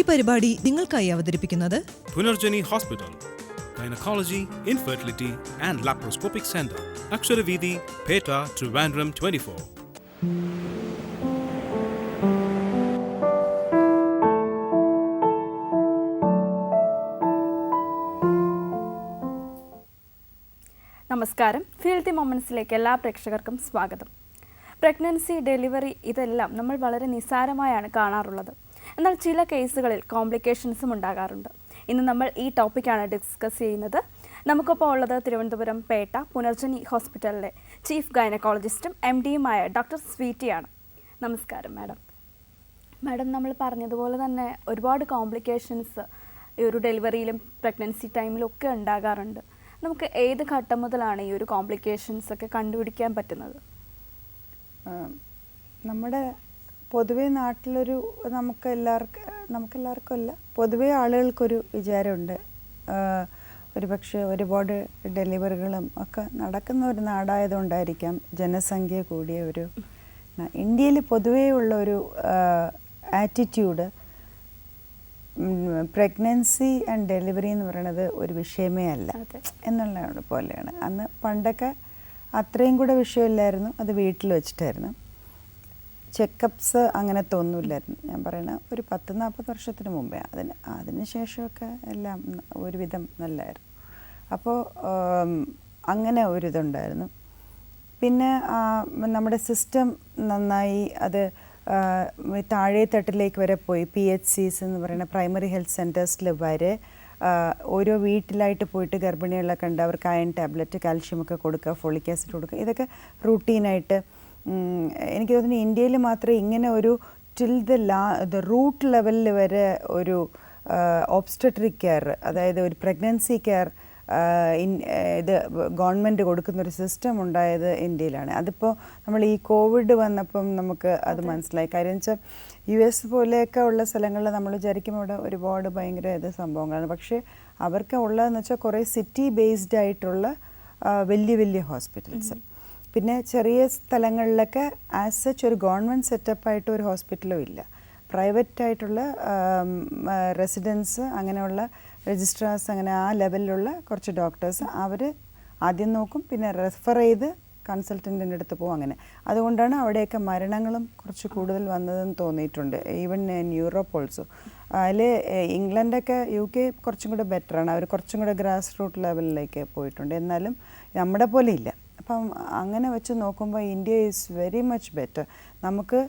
പരിപാടി നിങ്ങൾക്കായി അവതരിപ്പിക്കുന്നത് Punarjani hospital, gynaecology, infertility and laparoscopic centre, Aksharaveedhi, Pettah, Trivandrum 24. നമസ്കാരം. ഫീൽ ദി മൊമെന്റ്സിലേക്ക് എല്ലാ പ്രേക്ഷകർക്കും സ്വാഗതം. പ്രഗ്നൻസി, ഡെലിവറി ഇതെല്ലാം നമ്മൾ വളരെ നിസ്സാരമായാണ് കാണാറുള്ളത്. എന്നാൽ ചില കേസുകളിൽ കോംപ്ലിക്കേഷൻസും ഉണ്ടാകാറുണ്ട്. ഇന്ന് നമ്മൾ ഈ ടോപ്പിക്കാണ് ഡിസ്കസ് ചെയ്യുന്നത്. നമുക്കൊപ്പം ഉള്ളത് തിരുവനന്തപുരം പേട്ട പുനർജനി ഹോസ്പിറ്റലിലെ ചീഫ് ഗൈനക്കോളജിസ്റ്റും MD-യുമായ ഡോക്ടർ സ്വീറ്റിയാണ്. നമസ്കാരം മാഡം. നമ്മൾ പറഞ്ഞതുപോലെ തന്നെ ഒരുപാട് കോംപ്ലിക്കേഷൻസ് ഈ ഒരു ഡെലിവറിയിലും പ്രഗ്നൻസി ടൈമിലും ഒക്കെ ഉണ്ടാകാറുണ്ട്. നമുക്ക് ഏത് ഘട്ടം മുതലാണ് ഈ ഒരു കോംപ്ലിക്കേഷൻസ് ഒക്കെ കണ്ടുപിടിക്കാൻ പറ്റുന്നത്? നമ്മുടെ പൊതുവേ നാട്ടിലൊരു നമുക്കെല്ലാവർക്കും അല്ല, പൊതുവേ ആളുകൾക്കൊരു വിചാരമുണ്ട്, ഒരുപക്ഷെ ഒരുപാട് ഡെലിവറികളും ഒക്കെ നടക്കുന്ന ഒരു നാടായതുകൊണ്ടായിരിക്കാം ജനസംഖ്യ കൂടിയ ഒരു ഇന്ത്യയിൽ പൊതുവേ ഉള്ള ഒരു ആറ്റിറ്റ്യൂഡ് പ്രഗ്നൻസി ആൻഡ് ഡെലിവറി എന്ന് പറയുന്നത് ഒരു വിഷയമേ അല്ല എന്നുള്ള പോലെയാണ്. അന്ന് പണ്ടൊക്കെ അത്രയും കൂടെ വിഷയമില്ലായിരുന്നു, അത് വീട്ടിൽ വെച്ചിട്ടായിരുന്നു. ചെക്കപ്സ് അങ്ങനത്തെ ഒന്നുമില്ലായിരുന്നു. ഞാൻ പറയണ ഒരു 10-40 വർഷത്തിന് മുമ്പേ. അതിന് ശേഷമൊക്കെ എല്ലാം ഒരുവിധം നല്ലതായിരുന്നു. അപ്പോൾ അങ്ങനെ ഒരിതുണ്ടായിരുന്നു. പിന്നെ നമ്മുടെ സിസ്റ്റം നന്നായി അത് താഴെ തട്ടിലേക്ക് വരെ പോയി. PHCs എന്ന് പറയുന്ന പ്രൈമറി ഹെൽത്ത് സെൻറ്റേഴ്സിൽ വരെ ഓരോ വീട്ടിലായിട്ട് പോയിട്ട് ഗർഭിണികളെ കണ്ട് അവർക്ക് അയൺ ടാബ്ലറ്റ്, കാൽഷ്യമൊക്കെ കൊടുക്കുക, ഫോളിക് ആസിഡ് കൊടുക്കുക. ഇതൊക്കെ റൂട്ടീനായിട്ട് എനിക്ക് തോന്നുന്നു ഇന്ത്യയിൽ മാത്രമേ ഇങ്ങനെ ഒരു ടിൽ ദ റൂട്ട് ലെവലിൽ വരെ ഒരു ഒബ്സ്റ്റട്രിക് കെയർ, അതായത് ഒരു പ്രഗ്നൻസി കെയർ ഇത് ഗവൺമെൻറ് കൊടുക്കുന്നൊരു സിസ്റ്റം ഉണ്ടായത് ഇന്ത്യയിലാണ്. അതിപ്പോൾ നമ്മൾ ഈ കോവിഡ് വന്നപ്പം നമുക്ക് അത് മനസ്സിലായി. കാര്യം വെച്ചാൽ US പോലെയൊക്കെ ഉള്ള സ്ഥലങ്ങളിൽ നമ്മൾ വിചാരിക്കും അവിടെ ഒരുപാട് ഭയങ്കര സംഭവങ്ങളാണ്. പക്ഷേ അവർക്ക് ഉള്ളതെന്ന് വെച്ചാൽ കുറേ സിറ്റി ബേസ്ഡ് ആയിട്ടുള്ള വലിയ ഹോസ്പിറ്റൽസ്, പിന്നെ ചെറിയ സ്ഥലങ്ങളിലൊക്കെ ആസ് സച്ച് ഒരു ഗവൺമെൻറ് സെറ്റപ്പായിട്ട് ഒരു ഹോസ്പിറ്റലും ഇല്ല. പ്രൈവറ്റായിട്ടുള്ള റെസിഡൻസ്, അങ്ങനെയുള്ള രജിസ്ട്രാർസ്, അങ്ങനെ ആ ലെവലിലുള്ള കുറച്ച് ഡോക്ടേഴ്സ് അവർ ആദ്യം നോക്കും, പിന്നെ റെഫർ ചെയ്ത് കൺസൾട്ടൻറ്റിൻ്റെ അടുത്ത് പോകും. അങ്ങനെ അതുകൊണ്ടാണ് അവിടെയൊക്കെ മരണങ്ങളും കുറച്ച് കൂടുതൽ വന്നതെന്ന് തോന്നിയിട്ടുണ്ട്. Even in Europe also. അതിൽ ഇംഗ്ലണ്ടൊക്കെ UK കുറച്ചും കൂടെ ബെറ്ററാണ്. അവർ കുറച്ചും കൂടെ ഗ്രാസ് റൂട്ട് ലെവലിലേക്ക് പോയിട്ടുണ്ട്. എന്നാലും നമ്മുടെ പോലെ ഇല്ല. അപ്പം അങ്ങനെ വെച്ച് നോക്കുമ്പോൾ India is very much better. നമുക്ക്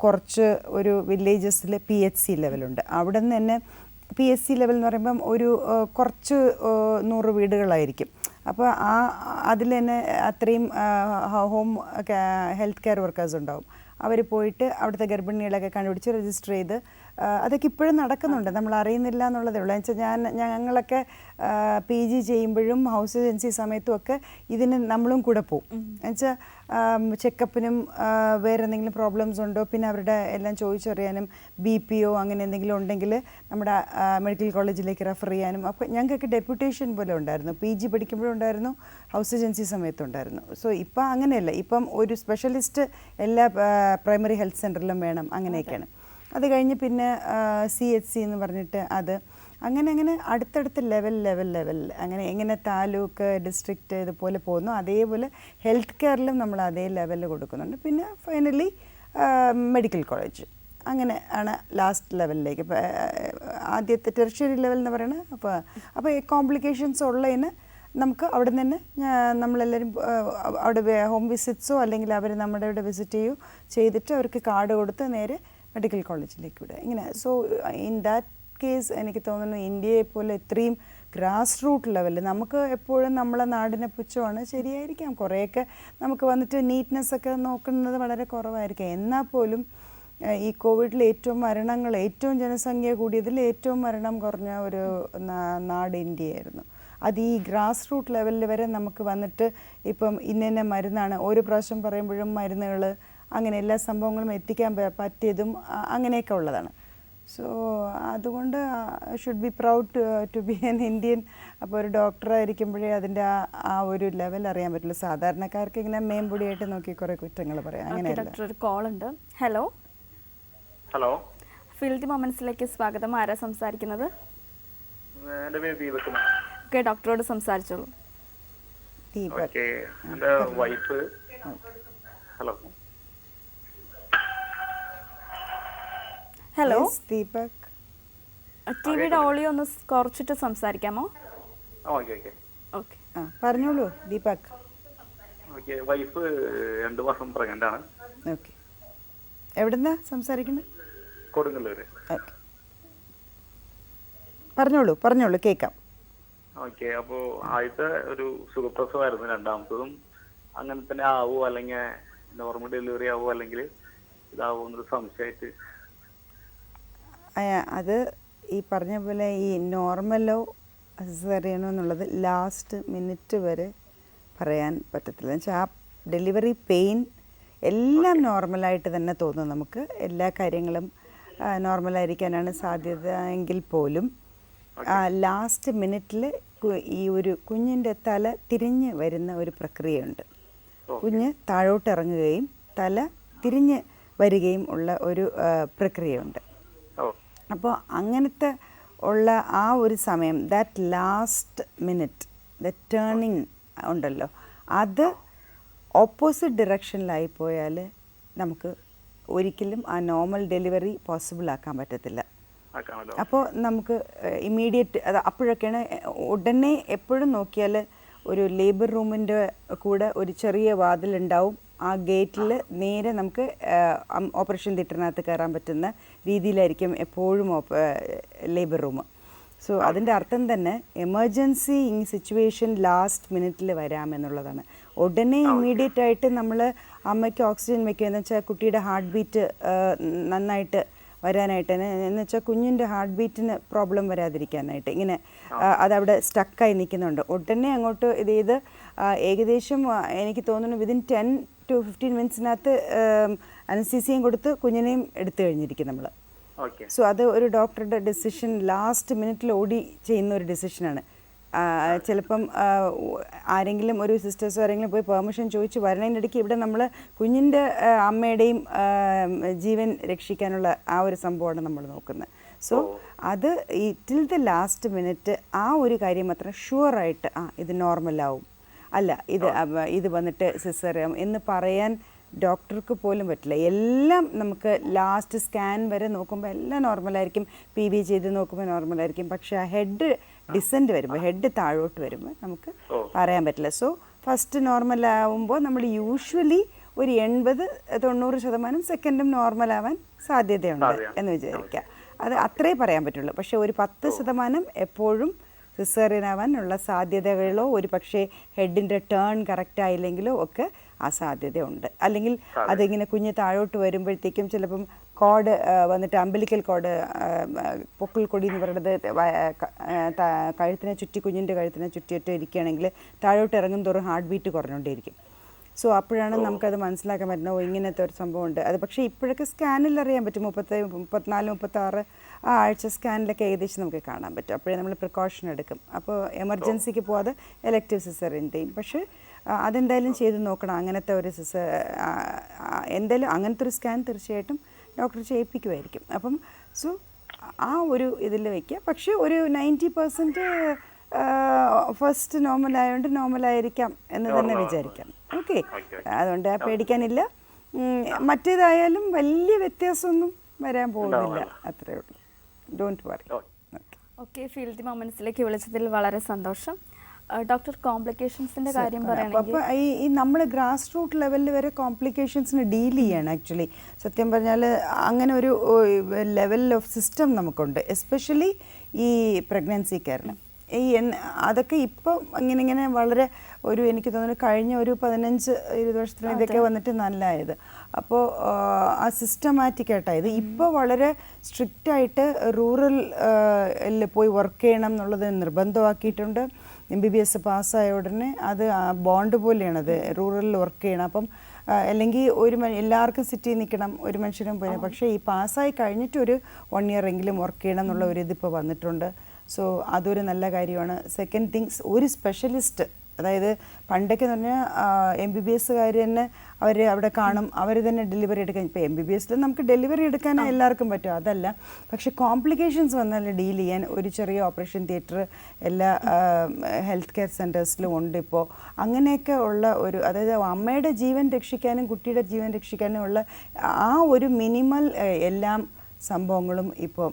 കുറച്ച് ഒരു വില്ലേജസിൽ PHC ലെവലുണ്ട്. അവിടെ നിന്ന് തന്നെ PHC ലെവൽ എന്ന് പറയുമ്പം ഒരു കുറച്ച് 100 വീടുകളായിരിക്കും. അപ്പോൾ അതിൽ തന്നെ അത്രയും ഹോം ഹെൽത്ത് കെയർ വർക്കേഴ്സ് ഉണ്ടാവും. അവർ പോയിട്ട് അവിടുത്തെ ഗർഭിണികളൊക്കെ കണ്ടുപിടിച്ച് രജിസ്റ്റർ ചെയ്ത് അതൊക്കെ ഇപ്പോഴും നടക്കുന്നുണ്ട്, നമ്മൾ അറിയുന്നില്ല എന്നുള്ളതേ ഉള്ളൂ. എന്നുവെച്ചാൽ ഞങ്ങളൊക്കെ PG ചെയ്യുമ്പോഴും ഹൗസ് ഏജൻസി സമയത്തും ഒക്കെ ഇതിന് നമ്മളും കൂടെ പോകും. എന്നുവെച്ചാൽ ചെക്കപ്പിനും വേറെ എന്തെങ്കിലും പ്രോബ്ലംസ് ഉണ്ടോ, പിന്നെ അവരുടെ എല്ലാം ചോദിച്ചറിയാനും, BPO അങ്ങനെ എന്തെങ്കിലും ഉണ്ടെങ്കിൽ നമ്മുടെ മെഡിക്കൽ കോളേജിലേക്ക് റെഫർ ചെയ്യാനും. അപ്പോൾ ഞങ്ങൾക്കൊക്കെ ഡെപ്യൂട്ടേഷൻ പോലെ ഉണ്ടായിരുന്നു. PG പഠിക്കുമ്പോഴും ഉണ്ടായിരുന്നു, ഹൗസ് ഏജൻസി സമയത്തുണ്ടായിരുന്നു. സോ ഇപ്പം അങ്ങനെയല്ല. ഇപ്പം ഒരു സ്പെഷ്യലിസ്റ്റ് എല്ലാ പ്രൈമറി ഹെൽത്ത് സെൻ്ററിലും വേണം, അങ്ങനെയൊക്കെയാണ്. അത് കഴിഞ്ഞ് പിന്നെ CHC എന്ന് പറഞ്ഞിട്ട് അത് അങ്ങനെ അടുത്തടുത്ത് ലെവൽ അങ്ങനെ എങ്ങനെ താലൂക്ക്, ഡിസ്ട്രിക്റ്റ് ഇതുപോലെ പോകുന്നു, അതേപോലെ ഹെൽത്ത് കെയറിലും നമ്മൾ അതേ ലെവലിൽ കൊടുക്കുന്നുണ്ട്. പിന്നെ ഫൈനലി മെഡിക്കൽ കോളേജ്, അങ്ങനെ ആണ് ലാസ്റ്റ് ലെവലിലേക്ക്. ഇപ്പോൾ ആദ്യത്തെ ടെറിഷ്യറി ലെവൽ എന്ന് പറയുന്നത്. അപ്പോൾ ഈ കോംപ്ലിക്കേഷൻസ് ഉള്ളതിന് നമുക്ക് അവിടെ നിന്ന് തന്നെ നമ്മളെല്ലാവരും അവിടെ ഹോം വിസിറ്റ്സോ അല്ലെങ്കിൽ അവർ നമ്മുടെ ഇവിടെ വിസിറ്റ് ചെയ്തിട്ട് അവർക്ക് കാർഡ് കൊടുത്ത് നേരെ മെഡിക്കൽ കോളേജിലേക്ക് വിടുക, ഇങ്ങനെ. സോ ഇൻ ദാറ്റ് കേസ് എനിക്ക് തോന്നുന്നു ഇന്ത്യയെ പോലെ ഇത്രയും ഗ്രാസ് റൂട്ട് ലെവലിൽ നമുക്ക് എപ്പോഴും നമ്മളെ നാടിനെ പുച്ഛമാണ്. ശരിയായിരിക്കാം, കുറേയൊക്കെ നമുക്ക് വന്നിട്ട് നീറ്റ്നെസ്സൊക്കെ നോക്കുന്നത് വളരെ കുറവായിരിക്കാം. എന്നാൽ പോലും ഈ കോവിഡിൽ ഏറ്റവും ജനസംഖ്യ കൂടിയതിൽ ഏറ്റവും മരണം കുറഞ്ഞ ഒരു നാട് ഇന്ത്യയായിരുന്നു. അത് ഈ ഗ്രാസ് റൂട്ട് ലെവലിൽ വരെ നമുക്ക് വന്നിട്ട് ഇപ്പം ഇന്ന മരുന്നാണ് ഓരോ പ്രാവശ്യം പറയുമ്പോഴും മരുന്നുകൾ, അങ്ങനെ എല്ലാ സംഭവങ്ങളും എത്തിക്കാൻ പറ്റിയതും അങ്ങനെയൊക്കെ ഉള്ളതാണ്. സോ അതുകൊണ്ട് should be proud to be an Indian. അപ്പോൾ ഒരു ഡോക്ടറായിരിക്കുമ്പോഴേ അതിൻ്റെ ആ ഒരു ലെവൽ അറിയാൻ പറ്റില്ല. സാധാരണക്കാർക്ക് ഇങ്ങനെ മേമ്പൊടിയായിട്ട് നോക്കി കുറേ കുറ്റങ്ങൾ പറയാം. അങ്ങനെ ഡോക്ടർ ഒരു കോൾ ഉണ്ട്. ഹലോ. ഫീൽഡ് മൊമെന്റ്സിലേക്ക് സ്വാഗതം. ആരാ സംസാരിക്കുന്നത്? എൻ്റെ പേര് ദീപക്. ഓക്കെ, ഡോക്ടറോട് സംസാരിച്ചോളൂ. ഓക്കെ, എൻ്റെ വൈഫ്. Hello hello, Deepak. ടിവിയുടെ ഓളിയോ ഒന്ന് കുറച്ചിട്ട് സംസാരിക്കാമോ? Okay okay okay. പറഞ്ഞോളൂ ദീപക്. ഓക്കെ, വൈഫ് 2 മാസം പ്രഗ്നന്റ് ആണ്. ഓക്കെ, എവിടുന്നാ സംസാരിക്കുന്നത്? കൊടുങ്ങല്ലൂര്. ഓക്കെ, പറഞ്ഞോളൂ കേൾക്കാം. ഓക്കെ, അപ്പോൾ ആദ്യത്തെ ഒരു സുഖപ്രസവമായിരുന്നു. രണ്ടാമത്തതും അങ്ങനെ തന്നെ ആവോ, അല്ലെങ്കിൽ നോർമൽ ഡെലിവറി ആവോ, അല്ലെങ്കിൽ ഇതാവോ എന്നൊരു സംശയമായിട്ട്. അത് ഈ പറഞ്ഞ പോലെ ഈ നോർമലോ സിസേറിയനോ എന്നുള്ളത് ലാസ്റ്റ് മിനിറ്റ് വരെ പറയാൻ പറ്റത്തില്ല. എന്നുവെച്ചാൽ ആ ഡെലിവറി പെയിൻ എല്ലാം നോർമലായിട്ട് തന്നെ തോന്നും നമുക്ക്. എല്ലാ കാര്യങ്ങളും നോർമലായിരിക്കാനാണ് സാധ്യത എങ്കിൽ പോലും ലാസ്റ്റ് മിനിറ്റിൽ ഈ ഒരു കുഞ്ഞിൻ്റെ തല തിരിഞ്ഞ് വരുന്ന ഒരു പ്രക്രിയയുണ്ട്. കുഞ്ഞ് താഴോട്ട് ഇറങ്ങുകയും തല തിരിഞ്ഞ് വരികയും ഉള്ള ഒരു പ്രക്രിയയുണ്ട്. അപ്പോൾ അങ്ങനത്തെ ഉള്ള ആ ഒരു സമയം, that last minute, the turning ഉണ്ടല്ലോ, അത് ഓപ്പോസിറ്റ് ഡിറക്ഷനിലായി പോയാൽ നമുക്ക് ഒരിക്കലും ആ നോർമൽ ഡെലിവറി പോസിബിൾ ആക്കാൻ പറ്റത്തില്ല. അപ്പോൾ നമുക്ക് ഇമ്മീഡിയറ്റ് അത് അപ്പോഴൊക്കെയാണ് ഉടനെ എപ്പോഴും നോക്കിയാൽ ഒരു ലേബർ റൂമിൻ്റെ കൂടെ ഒരു ചെറിയ വാതിലുണ്ടാവും. ആ ഗേറ്റിൽ നേരെ നമുക്ക് ഓപ്പറേഷൻ തിയേറ്ററിനകത്ത് കയറാൻ പറ്റുന്ന രീതിയിലായിരിക്കും എപ്പോഴും ലേബർ റൂം. സോ അതിൻ്റെ അർത്ഥം തന്നെ എമർജൻസി സിറ്റുവേഷൻ ലാസ്റ്റ് മിനിറ്റിൽ വരാമെന്നുള്ളതാണ്. ഉടനെ ഇമ്മീഡിയറ്റ് ആയിട്ട് നമ്മൾ അമ്മയ്ക്ക് ഓക്സിജൻ വെക്കുക എന്ന് വെച്ചാൽ കുട്ടിയുടെ ഹാർട്ട് ബീറ്റ് നന്നായിട്ട് വരാനായിട്ട്, എന്ന് വെച്ചാൽ കുഞ്ഞിൻ്റെ ഹാർട്ട് ബീറ്റിന് പ്രോബ്ലം വരാതിരിക്കാനായിട്ട്, ഇങ്ങനെ അതവിടെ സ്റ്റക്കായി നിൽക്കുന്നുണ്ട്. ഉടനെ അങ്ങോട്ട് ഇത് ചെയ്ത് ഏകദേശം എനിക്ക് തോന്നുന്നു വിതിൻ 10 to 15 മിനിറ്റ്സിനകത്ത് അനസ്തീസിയയും കൊടുത്ത് കുഞ്ഞിനെയും എടുത്തു കഴിഞ്ഞിരിക്കും നമ്മൾ. സോ അത് ഒരു ഡോക്ടറുടെ ഡിസിഷൻ, ലാസ്റ്റ് മിനിറ്റിൽ ഓടി ചെയ്യുന്ന ഒരു ഡിസിഷനാണ്. ചിലപ്പം ആരെങ്കിലും ഒരു സിസ്റ്റേഴ്സോ ആരെങ്കിലും പോയി പെർമിഷൻ ചോദിച്ച് വരണതിനിടയ്ക്ക് ഇവിടെ നമ്മൾ കുഞ്ഞിൻ്റെ അമ്മയുടെയും ജീവൻ രക്ഷിക്കാനുള്ള ആ ഒരു സംഭവമാണ് നമ്മൾ നോക്കുന്നത്. സോ അത് ഈ ടിൽ ദ ലാസ്റ്റ് മിനിറ്റ് ആ ഒരു കാര്യം മാത്രം ഷുവറായിട്ട് ഇത് നോർമലാവും, അല്ല ഇത് വന്നിട്ട് സിസേറിയൻ എന്ന് പറയാൻ ഡോക്ടർക്ക് പോലും പറ്റില്ല. എല്ലാം നമുക്ക് ലാസ്റ്റ് സ്കാൻ വരെ നോക്കുമ്പോൾ എല്ലാം നോർമലായിരിക്കും, PV ചെയ്ത് നോക്കുമ്പോൾ നോർമലായിരിക്കും. പക്ഷേ ആ ഹെഡ് ഡിസെൻറ്റ് വരുമ്പോൾ, ഹെഡ് താഴോട്ട് വരുമ്പോൾ നമുക്ക് പറയാൻ പറ്റില്ല. സോ ഫസ്റ്റ് നോർമലാവുമ്പോൾ നമ്മൾ യൂഷ്വലി ഒരു 80-90% സെക്കൻഡും നോർമലാവാൻ സാധ്യതയുണ്ട് എന്ന് വിചാരിക്കുക. അത് അത്രേ പറയാൻ പറ്റുള്ളൂ. പക്ഷേ ഒരു 10% എപ്പോഴും സിസേറിയനാവാനുള്ള സാധ്യതകളോ ഒരു പക്ഷേ ഹെഡിൻ്റെ ടേൺ കറക്റ്റ് ആയില്ലെങ്കിലോ ഒക്കെ ആ സാധ്യതയുണ്ട്. അല്ലെങ്കിൽ അതിങ്ങനെ കുഞ്ഞ് താഴോട്ട് വരുമ്പോഴത്തേക്കും ചിലപ്പം കോഡ് വന്നിട്ട് അംബലിക്കൽ കോഡ്, പൊക്കിൾ കൊടി എന്ന് പറയുന്നത് കഴുത്തിനെ ചുറ്റി, കുഞ്ഞിൻ്റെ കഴുത്തിനെ ചുറ്റിയിട്ട് ഇരിക്കുകയാണെങ്കിൽ താഴോട്ട് ഇറങ്ങും തോറും ഹാർട്ട് ബീറ്റ് കുറഞ്ഞുകൊണ്ടേയിരിക്കും. സോ അപ്പോഴാണ് നമുക്കത് മനസ്സിലാക്കാൻ പറ്റുന്നത്, ഇങ്ങനത്തെ ഒരു സംഭവമുണ്ട്. അത് പക്ഷേ ഇപ്പോഴൊക്കെ സ്കാനിൽ അറിയാൻ പറ്റും. 34-36 ആഴ്ച സ്കാനിലൊക്കെ ഏകദേശം നമുക്ക് കാണാൻ പറ്റും. അപ്പോഴേ നമ്മൾ പ്രിക്കോഷൻ എടുക്കും. അപ്പോൾ എമർജൻസിക്ക് പോകാതെ എലക്റ്റീവ് സിസേറിയൻ്റെയും. പക്ഷേ അതെന്തായാലും ചെയ്ത് നോക്കണം. അങ്ങനത്തെ ഒരു എന്തായാലും അങ്ങനത്തെ ഒരു സ്കാൻ തീർച്ചയായിട്ടും ഡോക്ടർ ചെയ്യിപ്പിക്കുമായിരിക്കും. അപ്പം സോ ആ ഒരു ഇതിൽ വയ്ക്കുക. പക്ഷേ ഒരു 90% ഫസ്റ്റ് നോർമലായതുകൊണ്ട് നോർമലായിരിക്കാം എന്ന് തന്നെ വിചാരിക്കാം. ഓക്കെ, അതുകൊണ്ട് പേടിക്കാനില്ല. മറ്റേതായാലും വലിയ വ്യത്യാസമൊന്നും വരാൻ പോകുന്നില്ല, അത്രേ ഉള്ളൂ. Don't worry. ഓക്കെ, ഫീൽഡ് മൊമെന്റ്സിലേക്ക് വിളിച്ചതിൽ വളരെ സന്തോഷം. ഡോക്ടർ, കോംപ്ലിക്കേഷൻസിൻ്റെ കാര്യം പറയുകയാണെങ്കിൽ അപ്പോൾ ഈ നമ്മൾ ഗ്രാസ് റൂട്ട് ലെവലിൽ വരെ കോംപ്ലിക്കേഷൻസിന് ഡീൽ ചെയ്യാണ്. ആക്ച്വലി സത്യം പറഞ്ഞാൽ അങ്ങനെ ഒരു ലെവൽ ഓഫ് സിസ്റ്റം നമുക്കുണ്ട്, എസ്പെഷ്യലി ഈ പ്രഗ്നൻസി കെയറിന്. അതൊക്കെ ഇപ്പോൾ ഇങ്ങനെ വളരെ എനിക്ക് തോന്നുന്നു കഴിഞ്ഞ ഒരു 15-20 വർഷത്തിന് ഇതൊക്കെ വന്നിട്ട് നല്ലതായത്. അപ്പോൾ ആ സിസ്റ്റമാറ്റിക് ആയിട്ടായത്. ഇപ്പോൾ വളരെ സ്ട്രിക്റ്റായിട്ട് റൂറൽ പോയി വർക്ക് ചെയ്യണം എന്നുള്ളത് നിർബന്ധമാക്കിയിട്ടുണ്ട്. MBBS പാസ്സായ ഉടനെ അത് ബോണ്ട് പോലെയാണത്, റൂറലിൽ വർക്ക് ചെയ്യണം. അപ്പം അല്ലെങ്കിൽ എല്ലാവർക്കും സിറ്റിയിൽ നിൽക്കണം, ഒരു മനുഷ്യനും പോയി. പക്ഷേ ഈ പാസ്സായി കഴിഞ്ഞിട്ട് ഒരു 1 year എങ്കിലും വർക്ക് ചെയ്യണം എന്നുള്ള ഒരു ഇതിപ്പോൾ വന്നിട്ടുണ്ട്. സോ അതൊരു നല്ല കാര്യമാണ്. സെക്കൻഡ് തിങ്സ്, ഒരു സ്പെഷ്യലിസ്റ്റ് അതായത് പണ്ടൊക്കെ എന്ന് പറഞ്ഞാൽ MBBSകാർ തന്നെ അവർ അവിടെ കാണും, അവർ തന്നെ ഡെലിവറി എടുക്കാൻ. ഇപ്പോൾ MBBSൽ നമുക്ക് ഡെലിവറി എടുക്കാൻ എല്ലാവർക്കും പറ്റും, അതല്ല. പക്ഷെ കോംപ്ലിക്കേഷൻസ് വന്നാൽ ഡീൽ ചെയ്യാൻ ഒരു ചെറിയ ഓപ്പറേഷൻ തിയേറ്റർ എല്ലാ ഹെൽത്ത് കെയർ സെൻറ്റേഴ്സിലും ഉണ്ട് ഇപ്പോൾ. അങ്ങനെയൊക്കെ ഉള്ള ഒരു, അതായത് അമ്മയുടെ ജീവൻ രക്ഷിക്കാനും കുട്ടിയുടെ ജീവൻ രക്ഷിക്കാനും ഉള്ള ആ ഒരു മിനിമൽ എല്ലാം സംഭവങ്ങളും ഇപ്പോൾ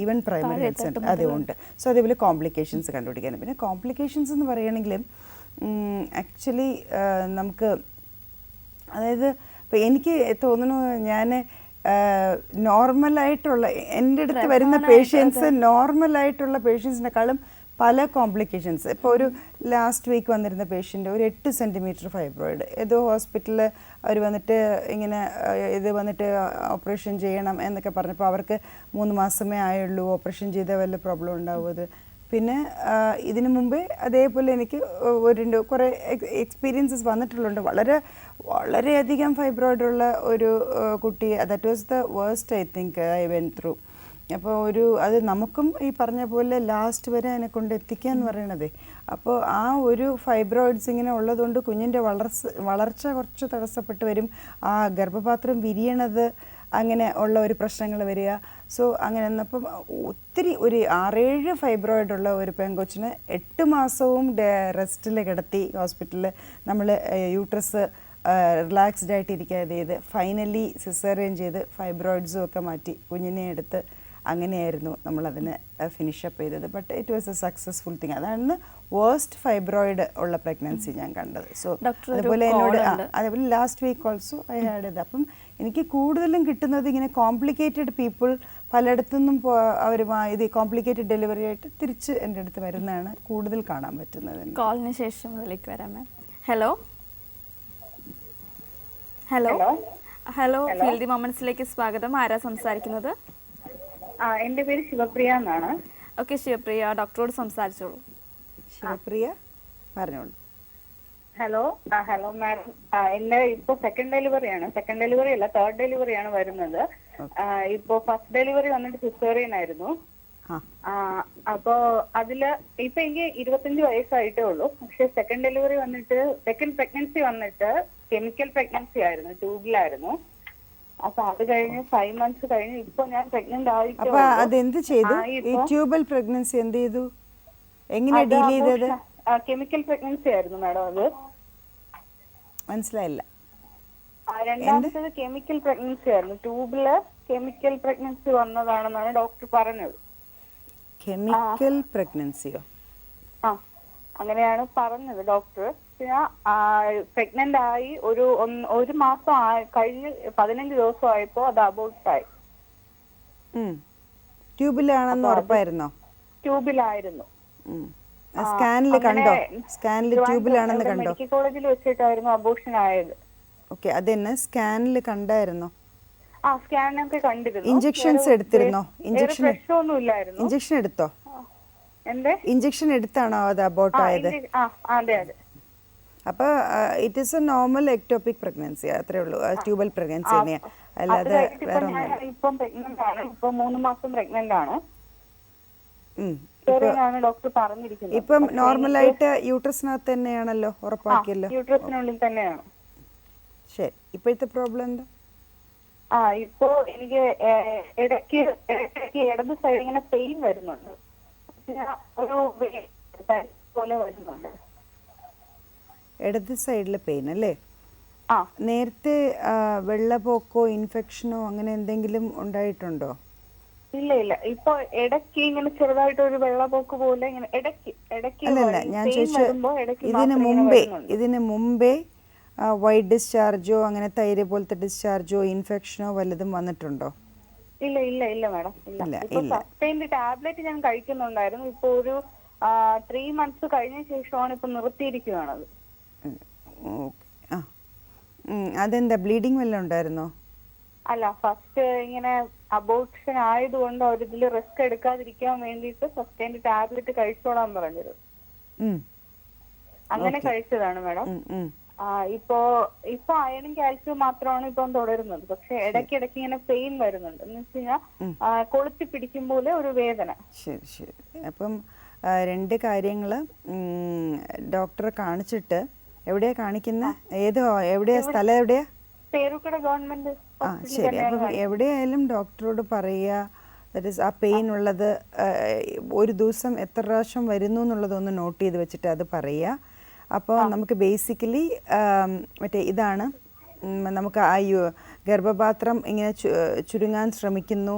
ഈവൻ പ്രൈമറി ഹെൽത്ത് സെൻറ്റർ അതുകൊണ്ട്. സോ അതേപോലെ കോംപ്ലിക്കേഷൻസ് കണ്ടുപിടിക്കാനും. പിന്നെ കോംപ്ലിക്കേഷൻസ് എന്ന് പറയുകയാണെങ്കിലും ആക്ച്വലി നമുക്ക്, അതായത് ഇപ്പോൾ എനിക്ക് തോന്നുന്നു ഞാൻ നോർമലായിട്ടുള്ള എൻ്റെ അടുത്ത് വരുന്ന പേഷ്യൻസ് നോർമലായിട്ടുള്ള പേഷ്യൻസിനെക്കാളും പല കോംപ്ലിക്കേഷൻസ്. ഇപ്പോൾ ഒരു ലാസ്റ്റ് വീക്ക് വന്നിരുന്ന പേഷ്യൻ്റ് ഒരു 8 സെൻറ്റിമീറ്റർ ഫൈബ്രോയിഡ്, ഏതോ ഹോസ്പിറ്റലിൽ അവർ വന്നിട്ട് ഇങ്ങനെ ഇത് വന്നിട്ട് ഓപ്പറേഷൻ ചെയ്യണം എന്നൊക്കെ പറഞ്ഞപ്പോൾ അവർക്ക് 3 മാസമേ ആയുള്ളൂ, ഓപ്പറേഷൻ ചെയ്താൽ വല്ല പ്രോബ്ലം ഉണ്ടാവും. അത് പിന്നെ ഇതിനു മുമ്പേ അതേപോലെ എനിക്ക് കുറേ എക്സ്പീരിയൻസസ് വന്നിട്ടുള്ളുണ്ട്. വളരെയധികം ഫൈബ്രോയിഡുള്ള ഒരു കുട്ടി, that was the worst I think I went through. അപ്പോൾ അത് നമുക്കും ഈ പറഞ്ഞ പോലെ ലാസ്റ്റ് വരെ അതിനെ കൊണ്ട് എത്തിക്കുക എന്ന് പറയണതേ. അപ്പോൾ ആ ഒരു ഫൈബ്രോയിഡ്സ് ഇങ്ങനെ ഉള്ളതുകൊണ്ട് കുഞ്ഞിൻ്റെ വളർച്ച കുറച്ച് തടസ്സപ്പെട്ട് വരും. ആ ഗർഭപാത്രം വിരിയണത് അങ്ങനെ ഉള്ള ഒരു പ്രശ്നങ്ങൾ വരിക. സോ അങ്ങനെ അപ്പം ഒത്തിരി ഒരു 6-7 ഫൈബ്രോയിഡുള്ള ഒരു പെൺകൊച്ചിന് 8 മാസവും റെസ്റ്റിൽ കിടത്തി ഹോസ്പിറ്റലിൽ നമ്മൾ യൂട്രസ് റിലാക്സ്ഡ് ആയിട്ട് ഇരിക്കാതെ ചെയ്ത് ഫൈനലി സിസേറിയൻ ചെയ്ത് ഫൈബ്രോയിഡ്സും ഒക്കെ മാറ്റി കുഞ്ഞിനെ എടുത്ത് അങ്ങനെയായിരുന്നു നമ്മളതിനെ ഫിനിഷപ്പ് ചെയ്തത്. But it was a successful thing. അതാണ് വേർസ്റ്റ് ഫൈബ്രോയിഡ് ഉള്ള പ്രഗ്നൻസി ഞാൻ കണ്ടത്. സോ അതുപോലെ എന്നോട് അതേപോലെ last week also I had ഇത്. അപ്പം എനിക്ക് കൂടുതലും കിട്ടുന്നത് ഇങ്ങനെ കോംപ്ലിക്കേറ്റഡ് പീപ്പിൾ പലയിടത്തുനിന്നും അവർ ഇത് കോംപ്ലിക്കേറ്റഡ് ഡെലിവറി ആയിട്ട് തിരിച്ച് എൻ്റെ അടുത്ത് വരുന്നതാണ് കൂടുതൽ കാണാൻ പറ്റുന്നത്. കോളിന് ശേഷം അതിലേക്ക് വരാം മാം. ഹലോ ഹലോ ഹലോ ഫീൽഡി മൊമെന്റ്സിലേക്ക് സ്വാഗതം. ആരാ സംസാരിക്കുന്നത്? എന്റെ പേര് ശിവപ്രിയ എന്നാണ്. ഓക്കെ ശിവപ്രിയ, ഡോക്ടറോട് സംസാരിച്ചോളൂ. ശിവപ്രിയ പറഞ്ഞോളൂ. ഹലോ ഹലോ മാഡം, എന്റെ ഇപ്പൊ സെക്കൻഡ് ഡെലിവറി അല്ല, 3rd ഡെലിവറിയാണ് വരുന്നത്. ഇപ്പൊ ഫസ്റ്റ് ഡെലിവറി വന്നിട്ട് സിസേറിയൻ ആയിരുന്നു. അപ്പോ അതില് ഇപ്പൊ എനിക്ക് 25 വയസ്സായിട്ടേ ഉള്ളൂ. പക്ഷെ സെക്കൻഡ് പ്രഗ്നൻസി വന്നിട്ട് കെമിക്കൽ പ്രഗ്നൻസി ആയിരുന്നു, ട്യൂബിലായിരുന്നു. അപ്പൊ അത് കഴിഞ്ഞ് 5 months കഴിഞ്ഞ് ഇപ്പൊ ഞാൻ പ്രഗ്നന്റ് ആയിട്ട്. അപ്പൊ അതെന്ത് ചെയ്തു? ഈ ട്യൂബൽ പ്രഗ്നൻസി എന്ത് ചെയ്തു? എങ്ങനെ ഡീൽ ചെയ്തത്? കെമിക്കൽ പ്രഗ്നൻസി ആയിരുന്നു മാഡം. അത് മനസ്സിലായില്ല. രണ്ടാമത്തേത് കെമിക്കൽ പ്രഗ്നൻസി ആയിരുന്നു, ട്യൂബില് കെമിക്കൽ പ്രഗ്നൻസി വന്നതാണെന്നാണ് ഡോക്ടർ പറഞ്ഞത്. കെമിക്കൽ പ്രഗ്നൻസിയോ? അങ്ങനെയാണ് പറഞ്ഞത് ഡോക്ടർ. പിന്നെ പ്രഗ്നന്റ് ആയി ഒരു മാസം കഴിഞ്ഞ് 15 ദിവസം ആയപ്പോ അത് അബോർട്ട് ആയി. ട്യൂബിലാണെന്ന് ഉറപ്പായിരുന്നോ? ട്യൂബിലായിരുന്നു. സ്കാനിൽ കണ്ടോ? സ്കാനിൽ ട്യൂബിലാണെന്ന് കണ്ടോ? മെഡിക്കൽ കോളേജിൽ വെച്ചിട്ടായിരുന്നു അബോർഷൻ ആയത്. ഓക്കെ, അതെന്നെ സ്കാനിൽ കണ്ടായിരുന്നോ? സ്കാനൊക്കെ കണ്ടിരുന്നു. ഇഞ്ചക്ഷൻസ് എടുത്തിരുന്നോ? പ്രശ്നമൊന്നുമില്ലായിരുന്നു. ഇഞ്ചക്ഷൻ എടുത്തോ? ഇഞ്ചക്ഷൻ എടുത്താണോ അത് അബോർട്ട് ആയത്? അതെ അതെ. അപ്പൊ it is A normal ectopic pregnancy, അത്രേ ഉള്ളൂ. ട്യൂബൽ പ്രഗ്നൻസി തന്നെയാ, അല്ലാതെ വേറെ ഒന്നുമില്ല. ഇപ്പം പ്രഗ്നന്റ് ആണ്, ഇപ്പൊ 3 മാസം പ്രഗ്നന്റ് ആണ്. ഡോക്ടർ പറഞ്ഞിരിക്കുന്നത്. ഇപ്പം നോർമലായിട്ട് യൂട്രസിനകത്ത് തന്നെയാണല്ലോ, ഉറപ്പാക്കിയല്ലോ? യൂട്രസിനുള്ളിൽ തന്നെയാണ്. ശരി, ഇപ്പോഴത്തെ പ്രോബ്ലം എന്താ? ഇപ്പോ എനിക്ക് ഇടയ്ക്ക് ഇടത് സൈഡ് ഇങ്ങനെ പെയിൻ വരുന്നുണ്ട്, ഒരു പോലെ വരുന്നുണ്ട്. ഇടത് സൈഡിലെ പെയിൻ അല്ലേ? നേരത്തെ വെള്ളപ്പോക്കോ ഇൻഫെക്ഷനോ അങ്ങനെ എന്തെങ്കിലും ഉണ്ടായിട്ടുണ്ടോ? ഇല്ല. ഇപ്പൊ ഇടയ്ക്ക് ഇങ്ങനെ ചെറുതായിട്ട് ഒരു വെള്ളപ്പോക്ക് പോലെ ഇങ്ങനെ ഇടയ്ക്ക് അല്ലല്ല, ഞാൻ ചോദിച്ചു ഇതിന് മുമ്പേ വൈറ്റ് ഡിസ്ചാർജോ അങ്ങനെ തൈര് പോലത്തെ ഡിസ്ചാർജോ ഇൻഫെക്ഷനോ വല്ലതും വന്നിട്ടുണ്ടോ? ഇല്ല മാഡം, ഇല്ല. ടാബ്ലറ്റ് ഞാൻ കഴിക്കുന്നുണ്ടായിരുന്നു. ഇപ്പൊ ഒരു 3 months കഴിഞ്ഞ ശേഷമാണ് ഇപ്പൊ നിർത്തിയിരിക്കുകയാണത്. അതെന്താ, ബ്ലീഡിങ് വല്ലതും ഉണ്ടായിരുന്നോ? അല്ല, ഫസ്റ്റ് ഇങ്ങനെ അബോർഷൻ ആയതുകൊണ്ട് അവരിതില് റിസ്ക് എടുക്കാതിരിക്കാൻ വേണ്ടിട്ട് ഫസ്റ്റ് ടാബ്ലറ്റ് കഴിച്ചോളാൻ പറഞ്ഞത്. അങ്ങനെ കഴിച്ചതാണ് മാഡം. ഇപ്പൊ അയണും കാൽസ്യവും മാത്രമാണ് ഇപ്പം തുടരുന്നത്. പക്ഷെ ഇടയ്ക്കിടയ്ക്ക് ഇങ്ങനെ പെയിൻ വരുന്നുണ്ട്, എന്ന് വെച്ച് കഴിഞ്ഞാൽ കൊളുത്തി പിടിക്കും പോലെ ഒരു വേദന. ശരി. അപ്പം രണ്ട് കാര്യങ്ങൾ. ഡോക്ടറെ കാണിച്ചിട്ട് എവിടെയാണ് കാണിക്കുന്നത്? എവിടെയാ സ്ഥലം? എവിടെയാ? പേരുക്കട ഗവൺമെന്റ്. ശരി. അപ്പം എവിടെയായാലും ഡോക്ടറോട് പറയുക, ദാറ്റ് ഈസ് ആ പെയിൻ ഉള്ളത് ഒരു ദിവസം എത്ര പ്രാവശ്യം വരുന്നു എന്നുള്ളതൊന്ന് നോട്ട് ചെയ്ത് വെച്ചിട്ട് അത് പറയുക. അപ്പോൾ നമുക്ക് ബേസിക്കലി മറ്റേ ഇതാണ്, നമുക്ക് ആ ഗർഭപാത്രം ഇങ്ങനെ ചുരുങ്ങാൻ ശ്രമിക്കുന്നു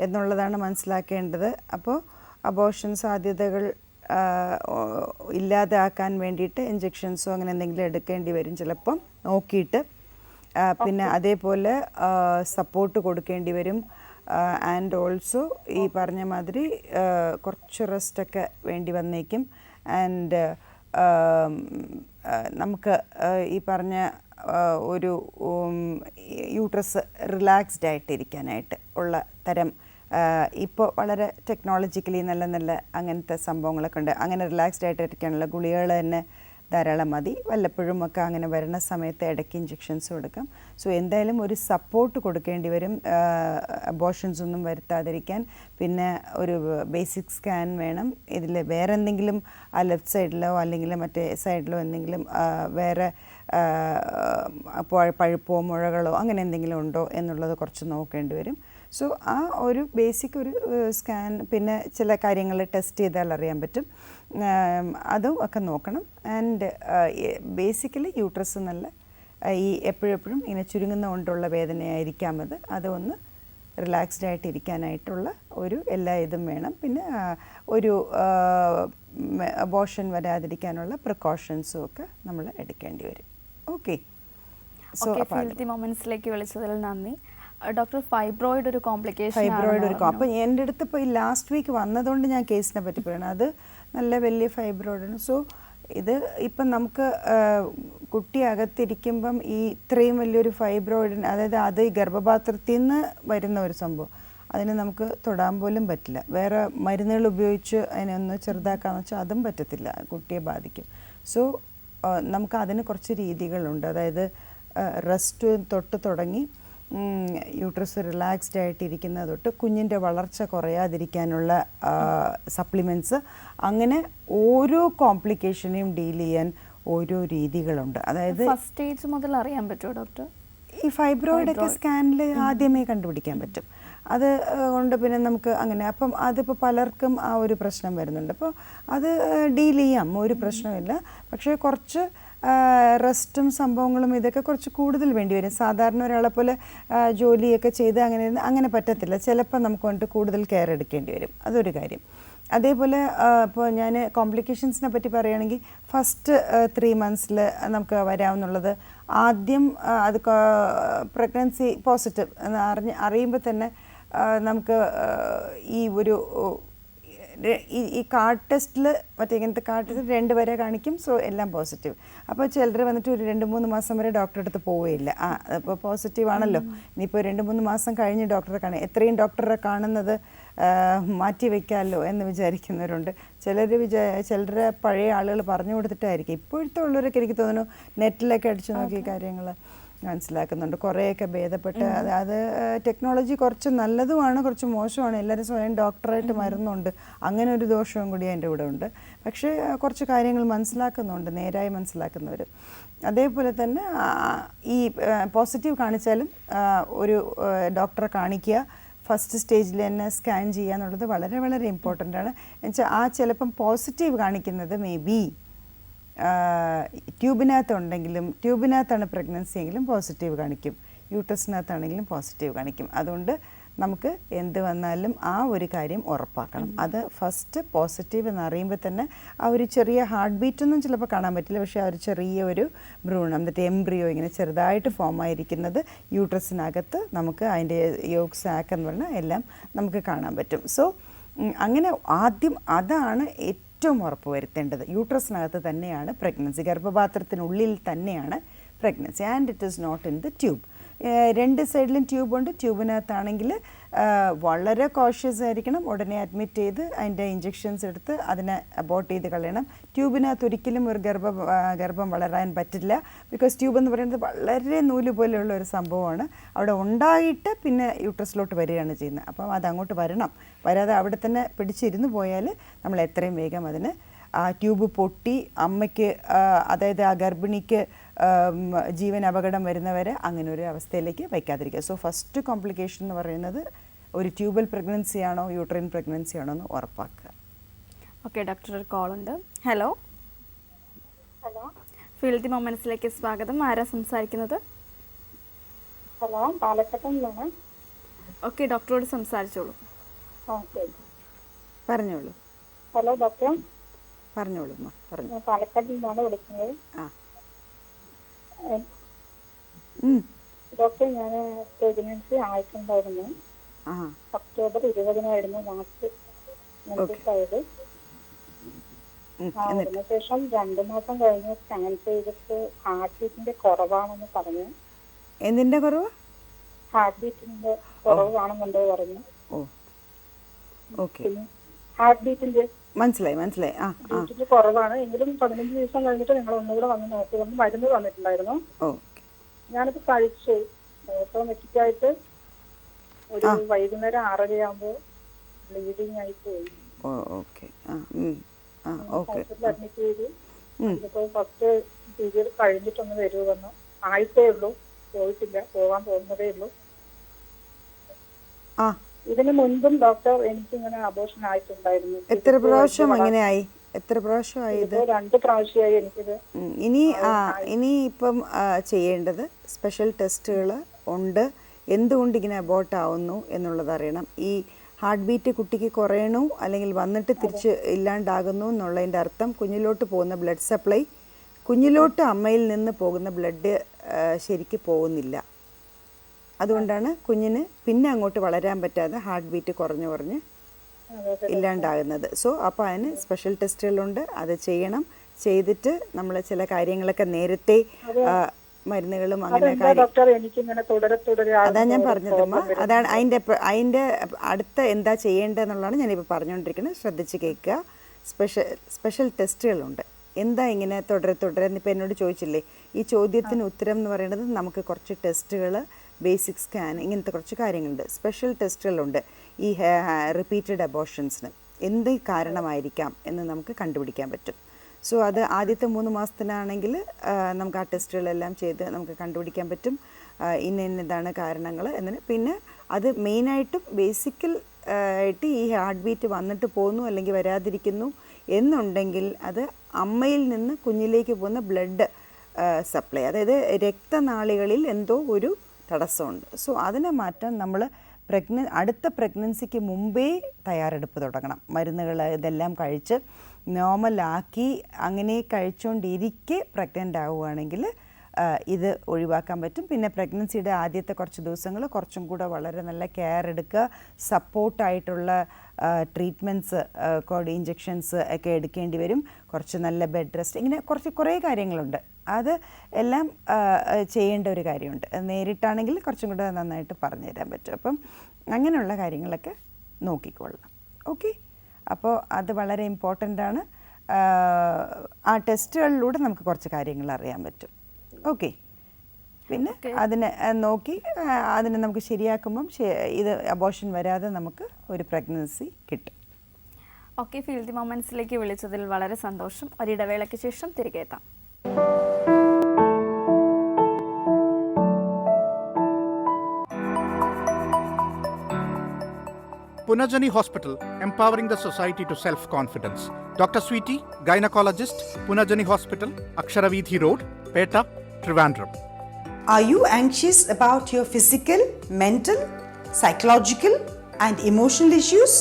എന്നുള്ളതാണ് മനസ്സിലാക്കേണ്ടത്. അപ്പോൾ അബോർഷൻ സാധ്യതകൾ ഇല്ലാതാക്കാൻ വേണ്ടിയിട്ട് ഇഞ്ചെക്ഷൻസോ അങ്ങനെ എന്തെങ്കിലും എടുക്കേണ്ടി വരും ചിലപ്പം നോക്കിയിട്ട്. പിന്നെ അതേപോലെ സപ്പോർട്ട് കൊടുക്കേണ്ടി വരും. ആൻഡ് ഓൾസോ ഈ പറഞ്ഞ മാതിരി കുറച്ച് റെസ്റ്റൊക്കെ വേണ്ടി വന്നേക്കും. ആൻഡ് നമുക്ക് ഈ പറഞ്ഞ ഒരു യൂട്രസ് റിലാക്സ്ഡ് ആയിട്ടിരിക്കാനായിട്ട് ഉള്ള തരം ഇപ്പോൾ വളരെ ടെക്നോളജിക്കലി നല്ല നല്ല അങ്ങനത്തെ സംഭവങ്ങളൊക്കെ ഉണ്ട്. അങ്ങനെ റിലാക്സ്ഡ് ആയിട്ടിരിക്കാനുള്ള ഗുളികകൾ തന്നെ ധാരാളം മതി. വല്ലപ്പോഴും ഒക്കെ അങ്ങനെ വരുന്ന സമയത്ത് ഇടയ്ക്ക് ഇഞ്ചെക്ഷൻസും എടുക്കാം. സോ എന്തായാലും ഒരു സപ്പോർട്ട് കൊടുക്കേണ്ടി വരും അബോർഷൻസ് ഒന്നും വരുത്താതിരിക്കാൻ. പിന്നെ ഒരു ബേസിക് സ്കാൻ വേണം. ഇതിൽ വേറെ എന്തെങ്കിലും ആ ലെഫ്റ്റ് സൈഡിലോ അല്ലെങ്കിൽ മറ്റേ സൈഡിലോ എന്തെങ്കിലും വേറെ പഴുപ്പോ മുഴകളോ അങ്ങനെ എന്തെങ്കിലും ഉണ്ടോ എന്നുള്ളത് കുറച്ച് നോക്കേണ്ടി വരും. സോ ആ ഒരു ബേസിക് ഒരു സ്കാൻ, പിന്നെ ചില കാര്യങ്ങൾ ടെസ്റ്റ് ചെയ്താൽ അറിയാൻ പറ്റും, അതും ഒക്കെ നോക്കണം. ആൻഡ് ബേസിക്കലി യൂട്രസ് നല്ല ഈ എപ്പോഴെപ്പോഴും ഇങ്ങനെ ചുരുങ്ങുന്ന കൊണ്ടുള്ള വേദനയായിരിക്കാം അതൊന്ന് റിലാക്സ്ഡ് ആയിട്ട് ഇരിക്കാനായിട്ടുള്ള ഒരു എല്ലാ ഇതും വേണം. പിന്നെ ഒരു അബോർഷൻ വരാതിരിക്കാനുള്ള പ്രിക്കോഷൻസും ഒക്കെ നമ്മൾ എടുക്കേണ്ടി വരും. ഓക്കെ. സോ ഫീൽത്തി മൊമെന്റ്സിലേക്ക് വിളിച്ചതിൽ നന്ദി. ഡോക്ടർ, ഫൈബ്രോയിഡ് ഒരു കോംപ്ലിക്കേഷൻ. അപ്പോൾ എൻ്റെ അടുത്ത് ഇപ്പോൾ ഈ ലാസ്റ്റ് വീക്ക് വന്നതുകൊണ്ട് ഞാൻ കേസിനെ പറ്റി പറയണം. അത് നല്ല വലിയ ഫൈബ്രോയിഡാണ്. സോ ഇത് ഇപ്പം നമുക്ക് കുട്ടി അകത്തിരിക്കുമ്പം ഈ ഇത്രയും വലിയൊരു ഫൈബ്രോയിഡിന്, അതായത് അത് ഈ ഗർഭപാത്രത്തിൽ നിന്ന് വരുന്ന ഒരു സംഭവം, അതിന് നമുക്ക് തൊടാൻ പോലും പറ്റില്ല. വേറെ മരുന്നുകൾ ഉപയോഗിച്ച് അതിനെ ഒന്ന് ചെറുതാക്കാന്ന് വെച്ചാൽ അതും പറ്റത്തില്ല, കുട്ടിയെ ബാധിക്കും. സോ നമുക്ക് അതിന് കുറച്ച് രീതികളുണ്ട്. അതായത് റെസ്റ്റ് തൊട്ട് തുടങ്ങി യൂട്രസ് റിലാക്സ്ഡ് ആയിട്ടിരിക്കുന്നത് തൊട്ട് കുഞ്ഞിൻ്റെ വളർച്ച കുറയാതിരിക്കാനുള്ള സപ്ലിമെൻറ്റ്സ്, അങ്ങനെ ഓരോ കോംപ്ലിക്കേഷനെയും ഡീൽ ചെയ്യാൻ ഓരോ രീതികളുണ്ട്. അതായത് ഫസ്റ്റ് സ്റ്റേജ് മുതൽ അറിയാൻ പറ്റുമോ ഡോക്ടർ? ഈ ഫൈബ്രോയിഡൊക്കെ സ്കാനിൽ ആദ്യമേ കണ്ടുപിടിക്കാൻ പറ്റും. അത് കൊണ്ട് പിന്നെ നമുക്ക് അങ്ങനെ, അപ്പം അതിപ്പോൾ പലർക്കും ആ ഒരു പ്രശ്നം വരുന്നുണ്ട്. അപ്പോൾ അത് ഡീൽ ചെയ്യാം, ഒരു പ്രശ്നമില്ല. പക്ഷേ കുറച്ച് റെസ്റ്റും സംഭവങ്ങളും ഇതൊക്കെ കുറച്ച് കൂടുതൽ വേണ്ടി വരും. സാധാരണ ഒരാളെ പോലെ ജോലിയൊക്കെ ചെയ്ത് അങ്ങനെ പറ്റത്തില്ല. ചിലപ്പോൾ നമുക്ക് വന്നിട്ട് കൂടുതൽ കെയർ എടുക്കേണ്ടി വരും. അതൊരു കാര്യം. അതേപോലെ ഇപ്പോൾ ഞാൻ കോംപ്ലിക്കേഷൻസിനെ പറ്റി പറയുകയാണെങ്കിൽ ഫസ്റ്റ് 3 months നമുക്ക് വരാമെന്നുള്ളത്, ആദ്യം അത് പ്രഗ്നൻസി പോസിറ്റീവ് എന്ന് അറിയുമ്പോൾ തന്നെ നമുക്ക് ഈ ഒരു ഈ കാർഡ് ടെസ്റ്റിൽ മറ്റേ ഇങ്ങനത്തെ കാർഡ് ടെസ്റ്റ് 2 വരെ കാണിക്കും. സോ എല്ലാം പോസിറ്റീവ്. അപ്പോൾ ചിലർ വന്നിട്ട് ഒരു 2-3 മാസം വരെ ഡോക്ടറെ അടുത്ത് പോവുകയില്ല. അപ്പോൾ പോസിറ്റീവ് ആണല്ലോ, ഇനിയിപ്പോൾ 2-3 മാസം കഴിഞ്ഞ് ഡോക്ടറെ കാണും. എത്രയും ഡോക്ടറെ കാണുന്നത് മാറ്റി വയ്ക്കാമല്ലോ എന്ന് വിചാരിക്കുന്നവരുണ്ട്. ചിലരെ പഴയ ആളുകൾ പറഞ്ഞു കൊടുത്തിട്ടായിരിക്കും. ഇപ്പോഴത്തെ ഉള്ളവരൊക്കെ എനിക്ക് തോന്നുന്നു നെറ്റിലൊക്കെ അടിച്ചു നോക്കിയ കാര്യങ്ങൾ മനസ്സിലാക്കുന്നുണ്ട്. കുറേയൊക്കെ ഭേദപ്പെട്ട് അത് ടെക്നോളജി കുറച്ച് നല്ലതുമാണ്, കുറച്ച് മോശമാണ്. എല്ലാവരും സ്വയം ഡോക്ടറായിട്ട് മരുന്നുണ്ട്, അങ്ങനെ ഒരു ദോഷവും കൂടി അതിൻ്റെ കൂടെ ഉണ്ട്. പക്ഷേ കുറച്ച് കാര്യങ്ങൾ മനസ്സിലാക്കുന്നുണ്ട്, നേരായി മനസ്സിലാക്കുന്നവർ. അതേപോലെ തന്നെ ഈ പോസിറ്റീവ് കാണിച്ചാലും ഒരു ഡോക്ടറെ കാണിക്കുക, ഫസ്റ്റ് സ്റ്റേജിൽ തന്നെ സ്കാൻ ചെയ്യുക എന്നുള്ളത് വളരെ വളരെ ഇമ്പോർട്ടൻ്റ് ആണ്. എന്നുവെച്ചാൽ ആ ചിലപ്പം പോസിറ്റീവ് കാണിക്കുന്നത് മേ ബി ട്യൂബിനകത്തുണ്ടെങ്കിലും, ട്യൂബിനകത്താണ് പ്രഗ്നൻസി എങ്കിലും പോസിറ്റീവ് കാണിക്കും, യൂട്രസിനകത്താണെങ്കിലും പോസിറ്റീവ് കാണിക്കും. അതുകൊണ്ട് നമുക്ക് എന്ത് വന്നാലും ആ ഒരു കാര്യം ഉറപ്പാക്കണം. അത് ഫസ്റ്റ് പോസിറ്റീവ് എന്നറിയുമ്പോൾ തന്നെ ആ ഒരു ചെറിയ ഹാർട്ട് ബീറ്റൊന്നും ചിലപ്പോൾ കാണാൻ പറ്റില്ല, പക്ഷേ ആ ഒരു ചെറിയ ഒരു ഭ്രൂണം, എന്നിട്ട് എംബ്രിയോ ഇങ്ങനെ ചെറുതായിട്ട് ഫോം ആയിരിക്കുന്നത് യൂട്രസിനകത്ത് നമുക്ക് അതിൻ്റെ യോഗ് സാക്ക് എന്ന് പറഞ്ഞാൽ എല്ലാം നമുക്ക് കാണാൻ പറ്റും. സോ അങ്ങനെ ആദ്യം അതാണ് ഏറ്റവും ഉറപ്പ് വരുത്തേണ്ടത്. യൂട്രസിനകത്ത് തന്നെയാണ് പ്രഗ്നൻസി, ഗർഭപാത്രത്തിനുള്ളിൽ തന്നെയാണ് pregnancy, and it is not in the tube. 2 സൈഡിലും ട്യൂബുണ്ട്. ട്യൂബിനകത്താണെങ്കിൽ വളരെ കോഷ്യസ് ആയിരിക്കണം. ഉടനെ അഡ്മിറ്റ് ചെയ്ത് അതിൻ്റെ ഇഞ്ചെക്ഷൻസ് എടുത്ത് അതിനെ അബോർട്ട് ചെയ്ത് കളയണം. ട്യൂബിനകത്ത് ഒരിക്കലും ഒരു ഗർഭം വളരാൻ പറ്റില്ല. ബിക്കോസ് ട്യൂബ് എന്ന് പറയുന്നത് വളരെ നൂല് പോലെയുള്ള ഒരു സംഭവമാണ്. അവിടെ ഉണ്ടായിട്ട് പിന്നെ യൂട്രസിലോട്ട് വരികയാണ് ചെയ്യുന്നത്. അപ്പം അത് അങ്ങോട്ട് വരാതെ അവിടെ തന്നെ പിടിച്ചിരുന്ന് പോയാൽ നമ്മൾ എത്രയും വേഗം അതിന് ആ ട്യൂബ് പൊട്ടി അമ്മയ്ക്ക് അതായത് ആ ഗർഭിണിക്ക് ജീവൻ അപകടം വരുന്നവരെ അങ്ങനെ ഒരു അവസ്ഥയിലേക്ക് വയ്ക്കാതിരിക്കുക. സോ ഫസ്റ്റ് കോംപ്ലിക്കേഷൻ എന്ന് പറയുന്നത് ഒരു ട്യൂബൽ പ്രഗ്നൻസി ആണോ യൂട്രൈൻ പ്രഗ്നൻസി ആണോ എന്ന് ഉറപ്പാക്കുക. ഓക്കെ ഡോക്ടർ, ഒരു കോൾ ഉണ്ട്. ഹലോ ഹലോ ഫീൽഡ് മൊമെന്റ്സിലേക്ക് സ്വാഗതം. ആരാ സംസാരിക്കുന്നത്? ഹലോ പാലക്കാട് നിന്നാണ്. ഓക്കെ, ഡോക്ടറോട് സംസാരിച്ചോളൂ. ഓക്കെ, പറഞ്ഞോളൂ. Hello doctor. പറഞ്ഞോളൂ അമ്മ, പറഞ്ഞു. ഞാൻ പാലക്കാട് നിന്നാണ് വിളിക്കുന്നത്. ആ ഡോക്ടർ, ഞാൻ പ്രഗ്നൻസി ആയിട്ടുണ്ടായിരുന്നു. ഒക്ടോബർ 20 ലാസ്റ്റ് ആയത്. അതിനുശേഷം 2 മാസം കഴിഞ്ഞ് സ്കാൻ ചെയ്തിട്ട് ഹാർട്ട് ബീറ്റിന്റെ കുറവാണെന്ന് പറഞ്ഞു. എന്തിന്റെ കുറവ്? ഹാർട്ട് ബീറ്റിന്റെ കുറവാണെന്നുണ്ടോ പറഞ്ഞു. ഓക്കെ, ഹാർട്ട് ബീറ്റിന്റെ മനസ്സിലായി. ബീറ്റിന്റെ കുറവാണ്. എങ്കിലും 15 ദിവസം കഴിഞ്ഞിട്ട് നിങ്ങൾ ഒന്നുകൂടെ വന്ന് നോക്കിക്കൊണ്ട് മരുന്ന് തന്നിട്ടുണ്ടായിരുന്നു. ഞാനിപ്പോ കഴിച്ചു. ഓട്ടോമാറ്റിക്കായിട്ട് ഒരു വൈകുന്നേരം 6:30 ബ്ലീഡിങ് ആയി പോയി. ഹോസ്പിറ്റലിൽ അഡ്മിറ്റ് ചെയ്തു. ഇതിപ്പോ ഫസ്റ്റ് പീരിയഡ് കഴിഞ്ഞിട്ടൊന്ന് വരുമെന്ന് ആയിട്ടേ ഉള്ളൂ, പോയിട്ടില്ല, പോകാൻ പോകുന്നതേ ഉള്ളൂ. ഇതിന് മുൻപും ഡോക്ടർ എനിക്കിങ്ങനെ അബോർഷൻ ആയിട്ടുണ്ടായിരുന്നു. എത്ര പ്രാവശ്യം അങ്ങനെയായി? എത്ര പ്രാവശ്യമായി? ഇത് 2 പ്രാവശ്യമായി എനിക്കിത്. ഇനി ഇപ്പം ചെയ്യേണ്ടത് സ്പെഷ്യൽ ടെസ്റ്റുകൾ ഉണ്ട്. എന്തുകൊണ്ട് ഇങ്ങനെ അബോർട്ട് ആവുന്നു എന്നുള്ളത് അറിയണം. ഈ ഹാർട്ട് ബീറ്റ് കുട്ടിക്ക് കുറയണു അല്ലെങ്കിൽ വന്നിട്ട് തിരിച്ച് ഇല്ലാണ്ടാകുന്നു എന്നുള്ളതിൻ്റെ അർത്ഥം കുഞ്ഞിലോട്ട് പോകുന്ന ബ്ലഡ് സപ്ലൈ, കുഞ്ഞിലോട്ട് അമ്മയിൽ നിന്ന് പോകുന്ന ബ്ലഡ് ശരിക്ക് പോകുന്നില്ല. അതുകൊണ്ടാണ് കുഞ്ഞിന് പിന്നെ അങ്ങോട്ട് വളരാൻ പറ്റാതെ ഹാർട്ട് ബീറ്റ് കുറഞ്ഞ് ഇല്ലാണ്ടാകുന്നത്. സോ അപ്പോൾ അതിന് സ്പെഷ്യൽ ടെസ്റ്റുകളുണ്ട്, അത് ചെയ്യണം. ചെയ്തിട്ട് നമ്മൾ ചില കാര്യങ്ങളൊക്കെ നേരത്തെ മരുന്നുകളും അങ്ങനെ അതാ ഞാൻ പറഞ്ഞതമ്മ. അതാണ് അതിൻ്റെ അടുത്ത എന്താ ചെയ്യേണ്ടതെന്നുള്ളതാണ് ഞാനിപ്പോൾ പറഞ്ഞുകൊണ്ടിരിക്കുന്നത്. ശ്രദ്ധിച്ച് കേൾക്കുക. സ്പെഷ്യൽ ടെസ്റ്റുകളുണ്ട്. എന്താ ഇങ്ങനെ തുടരെ ഇപ്പം എന്നോട് ചോദിച്ചില്ലേ, ഈ ചോദ്യത്തിന് ഉത്തരം എന്ന് പറയുന്നത് നമുക്ക് കുറച്ച് ടെസ്റ്റുകൾ, ബേസിക് സ്കാൻ, ഇങ്ങനത്തെ കുറച്ച് കാര്യങ്ങളുണ്ട്. സ്പെഷ്യൽ ടെസ്റ്റുകളുണ്ട്. ഈ റിപ്പീറ്റഡ് അബോർഷൻസിന് എന്ത് കാരണമായിരിക്കാം എന്ന് നമുക്ക് കണ്ടുപിടിക്കാൻ പറ്റും. സോ അത് ആദ്യത്തെ 3 മാസത്തിനാണെങ്കിൽ നമുക്ക് ആ ടെസ്റ്റുകളെല്ലാം ചെയ്ത് നമുക്ക് കണ്ടുപിടിക്കാൻ പറ്റും ഇന്നതാണ് കാരണങ്ങൾ എന്ന്. പിന്നെ അത് മെയിനായിട്ടും ബേസിക്കൽ ആയിട്ട് ഈ ഹാർട്ട് ബീറ്റ് വന്നിട്ട് പോകുന്നു അല്ലെങ്കിൽ വരാതിരിക്കുന്നു എന്നുണ്ടെങ്കിൽ അത് അമ്മയിൽ നിന്ന് കുഞ്ഞിലേക്ക് പോകുന്ന ബ്ലഡ് സപ്ലൈ, അതായത് രക്തനാളികളിൽ എന്തോ ഒരു തടസ്സമുണ്ട്. സോ അതിനെ മാറ്റാൻ നമ്മൾ അടുത്ത പ്രഗ്നൻസിക്ക് മുമ്പേ തയ്യാറെടുപ്പ് തുടങ്ങണം. മരുന്നുകൾ ഇതെല്ലാം കഴിച്ച് നോർമലാക്കി അങ്ങനെ കഴിച്ചുകൊണ്ടിരിക്കെ പ്രഗ്നൻ്റ് ആവുകയാണെങ്കിൽ ഇത് ഒഴിവാക്കാൻ പറ്റും. പിന്നെ പ്രഗ്നൻസിയുടെ ആദ്യത്തെ കുറച്ച് ദിവസങ്ങൾ കുറച്ചും കൂടെ വളരെ നല്ല കെയർ എടുക്കുക. സപ്പോർട്ടായിട്ടുള്ള ട്രീറ്റ്മെൻറ്റ്സ്, ഇഞ്ചെക്ഷൻസ് ഒക്കെ എടുക്കേണ്ടി വരും. കുറച്ച് നല്ല ബെഡ് റെസ്റ്റ്, ഇങ്ങനെ കുറേ കാര്യങ്ങളുണ്ട്. അത് എല്ലാം ചെയ്യേണ്ട ഒരു കാര്യമുണ്ട്. നേരിട്ടാണെങ്കിൽ കുറച്ചും കൂടെ നന്നായിട്ട് പറഞ്ഞു തരാൻ പറ്റും. അപ്പം അങ്ങനെയുള്ള കാര്യങ്ങളൊക്കെ നോക്കിക്കൊള്ളാം. ഓക്കെ, അപ്പോൾ അത് വളരെ ഇമ്പോർട്ടൻ്റ് ആണ്. ആ ടെസ്റ്റുകളിലൂടെ നമുക്ക് കുറച്ച് കാര്യങ്ങൾ അറിയാൻ പറ്റും. ഓക്കെ, പിന്നെ അതിനെ നോക്കി അതിനെ നമുക്ക് ശരിയാക്കുമ്പം ഇത് അബോർഷൻ വരാതെ നമുക്ക് ഒരു പ്രഗ്നൻസി കിട്ടും. ഓക്കെ, ഫീൽഡ് മൊമെന്റ്സിലേക്ക് വിളിച്ചതിൽ വളരെ സന്തോഷം. ഒരിടവേളയ്ക്ക് ശേഷം തിരികെ എത്താം. Punarjani Hospital, empowering the society to self-confidence. Dr. Sweety, gynecologist, Punarjani Hospital, Aksharavidhi Road, Peta, Trivandrum. Are you anxious about your physical, mental, psychological and emotional issues?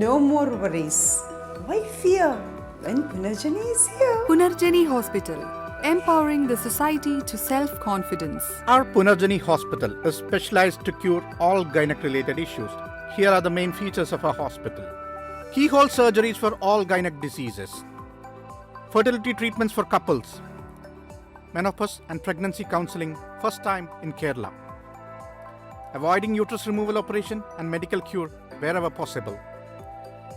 No more worries. Why fear when Punarjani is here? Punarjani Hospital, empowering the society to self-confidence. Our Punarjani Hospital is specialized to cure all gynec-related issues. Here are the main features of our hospital. Keyhole surgeries for all gynec diseases. Fertility treatments for couples. Menopause and pregnancy counseling, first time in Kerala. avoiding uterus removal operation and medical cure wherever possible,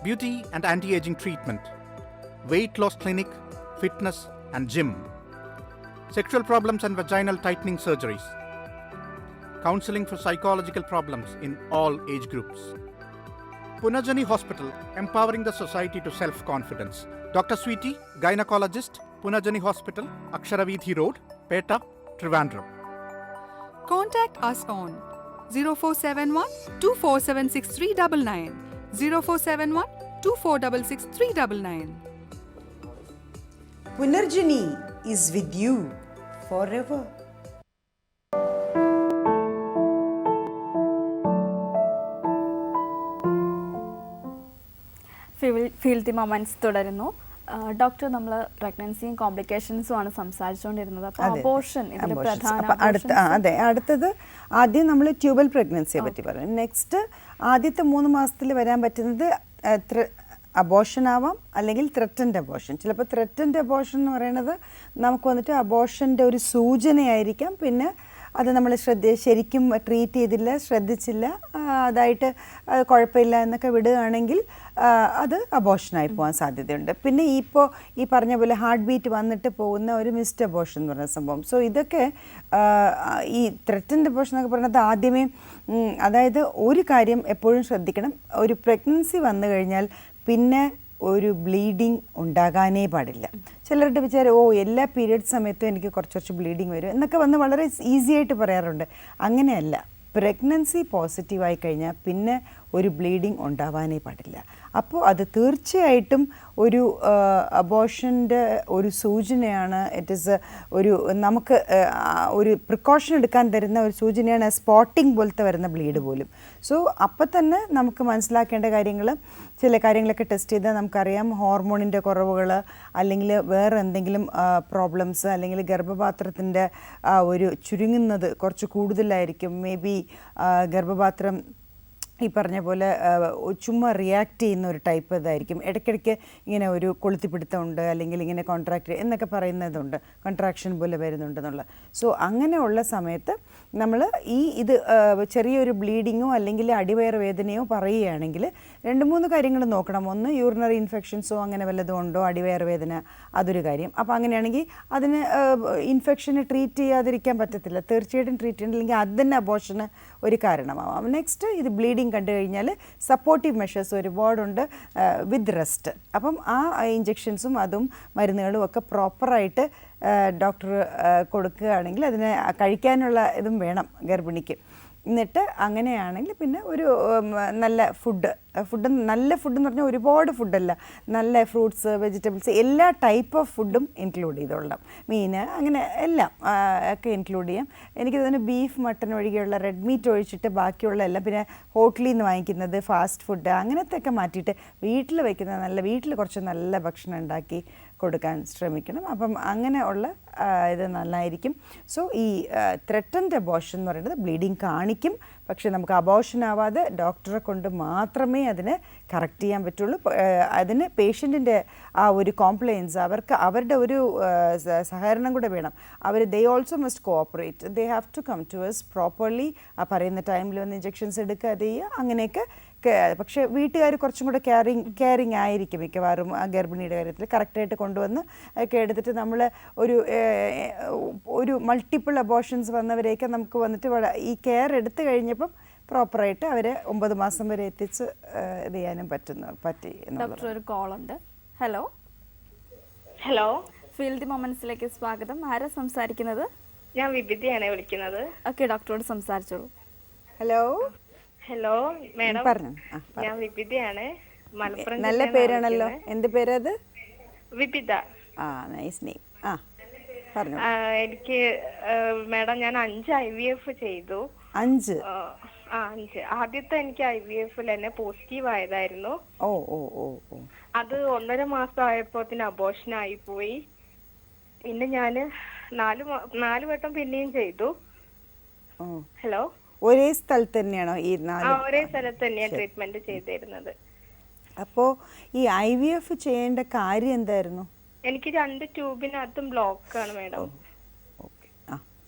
beauty and anti-aging treatment, weight loss clinic, fitness and gym, sexual problems and vaginal tightening surgeries, counseling for psychological problems in all age groups. Punarjani Hospital, empowering the society to self-confidence. Dr. Sweetie, gynecologist, Punarjani Hospital, Aksharavidhi Road, Peta, Trivandrum. Contact us on 0471 2476 0471 2466 399. Punarjani is with you forever. Field the moments തുടരുന്നു. Doctor, നമ്മൾ പ്രഗ്നൻസിയും കോംപ്ലിക്കേഷൻസും ആണ് സംസാരിച്ചുകൊണ്ടിരുന്നത്. അപ്പോൾ abortion ഇതിൽ പ്രധാന അടുത്തത് ആദ്യം നമ്മൾ tubal പ്രഗ്നൻസിയെ പറ്റി പറയും. നെക്സ്റ്റ് ആദ്യത്തെ 3 മാസത്തിൽ വരാൻ പറ്റുന്നത് അബോർഷൻ ആവാം, അല്ലെങ്കിൽ ത്രെറ്റൻഡ് അബോർഷൻ. ചിലപ്പോൾ ത്രെറ്റൻഡ് അബോർഷൻ എന്ന് പറയുന്നത് നമുക്ക് വന്നിട്ട് അബോർഷൻ്റെ ഒരു സൂചനയായിരിക്കാം. പിന്നെ അത് നമ്മൾ ശരിക്കും ട്രീറ്റ് ചെയ്തില്ല, ശ്രദ്ധിച്ചില്ല, അതായിട്ട് കുഴപ്പമില്ല എന്നൊക്കെ വിടുകയാണെങ്കിൽ അത് അബോർഷനായി പോകാൻ സാധ്യതയുണ്ട്. പിന്നെ ഇപ്പോൾ ഈ പറഞ്ഞ പോലെ ഹാർട്ട് ബീറ്റ് വന്നിട്ട് പോകുന്ന ഒരു മിസ്ഡ് അബോർഷൻ എന്ന് പറയുന്ന സംഭവം. സോ ഇതൊക്കെ ഈ ത്രെറ്റൻഡ് അബോർഷൻ എന്നൊക്കെ പറയുന്നത് ആദ്യമേ, അതായത് ഒരു കാര്യം എപ്പോഴും ശ്രദ്ധിക്കണം, ഒരു പ്രഗ്നൻസി വന്നു കഴിഞ്ഞാൽ പിന്നെ ഒരു ബ്ലീഡിങ് ഉണ്ടാകാനേ പാടില്ല. ചിലരുടെ വിചാരം എല്ലാ പീരിയഡ് സമയത്തും എനിക്ക് കുറച്ച് ബ്ലീഡിങ് വരും എന്നൊക്കെ വന്ന് വളരെ ഈസി ആയിട്ട് പറയാറുണ്ട്. അങ്ങനെയല്ല. പ്രഗ്നൻസി പോസിറ്റീവായി കഴിഞ്ഞാൽ പിന്നെ ഒരു ബ്ലീഡിങ് ഉണ്ടാവാനേ പാടില്ല. അപ്പോൾ അത് തീർച്ചയായിട്ടും ഒരു അബോർഷൻ്റെ ഒരു സൂചനയാണ്. ഇറ്റ് ഈസ് ഒരു നമുക്ക് ഒരു പ്രിക്കോഷൻ എടുക്കാൻ തരുന്ന ഒരു സൂചനയാണ്. സ്പോട്ടിംഗ് പോലത്തെ വരുന്ന ബ്ലീഡ് പോലും. സോ അപ്പം തന്നെ നമുക്ക് മനസ്സിലാക്കേണ്ട കാര്യങ്ങൾ, ചില കാര്യങ്ങളൊക്കെ ടെസ്റ്റ് ചെയ്താൽ നമുക്കറിയാം ഹോർമോണിൻ്റെ കുറവുകൾ, അല്ലെങ്കിൽ വേറെ എന്തെങ്കിലും പ്രോബ്ലംസ്, അല്ലെങ്കിൽ ഗർഭപാത്രത്തിൻ്റെ ഒരു ചുരുങ്ങുന്നത് കുറച്ച് കൂടുതലായിരിക്കും. മേ ബി ഗർഭപാത്രം ഈ പറഞ്ഞ പോലെ ചുമ്മാ റിയാക്ട് ചെയ്യുന്ന ഒരു ടൈപ്പ് ഇതായിരിക്കും. ഇടയ്ക്കിടയ്ക്ക് ഇങ്ങനെ ഒരു കൊളുത്തിപ്പിടുത്തമുണ്ട്, അല്ലെങ്കിൽ ഇങ്ങനെ കോൺട്രാക്ട് എന്നൊക്കെ പറയുന്നതുണ്ട്, കോൺട്രാക്ഷൻ പോലെ വരുന്നുണ്ടെന്നുള്ള. സോ അങ്ങനെയുള്ള സമയത്ത് നമ്മൾ ഇത് ചെറിയൊരു ബ്ലീഡിങ്ങോ അല്ലെങ്കിൽ അടിവയർ വേദനയോ പറയുകയാണെങ്കിൽ 2-3 കാര്യങ്ങൾ നോക്കണം. ഒന്ന്, യൂറിനറി ഇൻഫെക്ഷൻസോ അങ്ങനെ വല്ലതും ഉണ്ടോ, അടിവയർ വേദന, അതൊരു കാര്യം. അപ്പോൾ അങ്ങനെയാണെങ്കിൽ അതിന് ഇൻഫെക്ഷന് ട്രീറ്റ് ചെയ്യാതിരിക്കാൻ പറ്റത്തില്ല, തീർച്ചയായിട്ടും ട്രീറ്റ് ചെയ്യണമെങ്കിൽ അത് തന്നെ അബോർഷന് ഒരു കാരണമാവാം. നെക്സ്റ്റ്, ഇത് ബ്ലീഡിങ് കണ്ടു കഴിഞ്ഞാൽ സപ്പോർട്ടീവ് മെഷേഴ്സ് ഒരുപാടുണ്ട് വിത്ത് റെസ്റ്റ്. അപ്പം ആ ഇഞ്ചെക്ഷൻസും അതും മരുന്നുകളും ഒക്കെ പ്രോപ്പറായിട്ട് ഡോക്ടർ കൊടുക്കുകയാണെങ്കിൽ അതിനെ കഴിക്കാനുള്ള ഇതും വേണം ഗർഭിണിക്ക്. എന്നിട്ട് അങ്ങനെയാണെങ്കിൽ പിന്നെ ഒരു നല്ല ഫുഡ് നല്ല ഫുഡ് എന്ന് പറഞ്ഞാൽ ഒരുപാട് ഫുഡല്ല, നല്ല ഫ്രൂട്ട്സ്, വെജിറ്റബിൾസ്, എല്ലാ ടൈപ്പ് ഓഫ് ഫുഡും ഇൻക്ലൂഡ് ചെയ്തോളാം. മീൻ, അങ്ങനെ എല്ലാം ഒക്കെ ഇൻക്ലൂഡ് ചെയ്യാം. എനിക്ക് തോന്നുന്നു ബീഫ്, മട്ടൺ ഒഴികെയുള്ള റെഡ് മീറ്റ് ഒഴിച്ചിട്ട് ബാക്കിയുള്ള എല്ലാം, പിന്നെ ഹോട്ടലിൽ നിന്ന് വാങ്ങിക്കുന്നത് ഫാസ്റ്റ് ഫുഡ് അങ്ങനത്തെ ഒക്കെ മാറ്റിയിട്ട് വീട്ടിൽ വയ്ക്കുന്ന വീട്ടിൽ കുറച്ച് നല്ല ഭക്ഷണം ഉണ്ടാക്കി കൊടുക്കാൻ ശ്രമിക്കണം. അപ്പം അങ്ങനെ ഉള്ള ഇത് നന്നായിരിക്കും. സോ ഈ ത്രെറ്റൻഡ് അബോർഷൻ എന്ന് പറയുന്നത് ബ്ലീഡിങ് കാണിക്കും, പക്ഷേ നമുക്ക് അബോർഷൻ ആവാതെ ഡോക്ടറെ കൊണ്ട് മാത്രമേ അതിന് കറക്റ്റ് ചെയ്യാൻ പറ്റുള്ളൂ. അതിന് പേഷ്യൻറ്റിൻ്റെ ആ ഒരു കോംപ്ലയൻസ്, അവരുടെ ഒരു സഹകരണം കൂടെ വേണം. They also must cooperate. They have to come to us properly. ആ പറയുന്ന ടൈമിൽ വന്ന് ഇഞ്ചെക്ഷൻസ് എടുക്കുക, അത് ചെയ്യുക, അങ്ങനെയൊക്കെ. പക്ഷേ വീട്ടുകാർ കുറച്ചും കൂടെ കെയറിങ് ആയിരിക്കും മിക്കവാറും ആ ഗർഭിണിയുടെ കാര്യത്തിൽ. കറക്റ്റായിട്ട് കൊണ്ടുവന്ന് ഒക്കെ എടുത്തിട്ട് നമ്മൾ ഒരു മൾട്ടിപ്പിൾ അബോർഷൻസ് വന്നവരെയൊക്കെ നമുക്ക് വന്നിട്ട് ഈ കെയർ എടുത്തു കഴിഞ്ഞപ്പം പ്രോപ്പറായിട്ട് അവരെ 9 മാസം വരെ എത്തിച്ച് ഇത് ചെയ്യാനും പറ്റി. ഡോക്ടർ, ഒരു കോൾ ഉണ്ട്. ഹലോ ഹലോ, ഫീൽഡ് ദി മൊമെന്റ്സിലേക്ക് സ്വാഗതം. ആരാ സംസാരിക്കുന്നത്? ഞാൻ വിപിതയാണ് വിളിക്കുന്നത്. ഓക്കെ, ഡോക്ടറോട് സംസാരിച്ചോളൂ. ഹലോ ഹലോ മാഡം, പറഞ്ഞു. ഞാൻ വിപിതയാണ്, മലപ്പുറം. നല്ല പേരാണല്ലോ. എന്ത് പേരത്? വിപിത. Nice name. പറഞ്ഞു. എനിക്ക് മാഡം, ഞാൻ 5 IVF ചെയ്തു. 5? 5. ആദ്യത്തെ എനിക്ക് IVF തന്നെ പോസിറ്റീവ് ആയതായിരുന്നു. ഓ ഓ ഓ ഓ. അത് 1.5 മാസം ആയപ്പോത്തിന് അബോർഷൻ ആയി പോയി. പിന്നെ ഞാൻ 4 വട്ടം പിന്നെയും ചെയ്തു. ഹലോ, ഒരേ സ്ഥലത്ത് തന്നെയാണോ ഈ 4? ഒരേ സ്ഥലത്ത് തന്നെയാണ് ട്രീറ്റ്മെന്റ് ചെയ്തിരുന്നത്. അപ്പോൾ ഈ IVF ചെയ്യേണ്ട കാര്യം എന്തായിരുന്നു? എനിക്ക് 2 ട്യൂബിനകത്തും ബ്ലോക്കാണ് മാഡം. ഓക്കെ,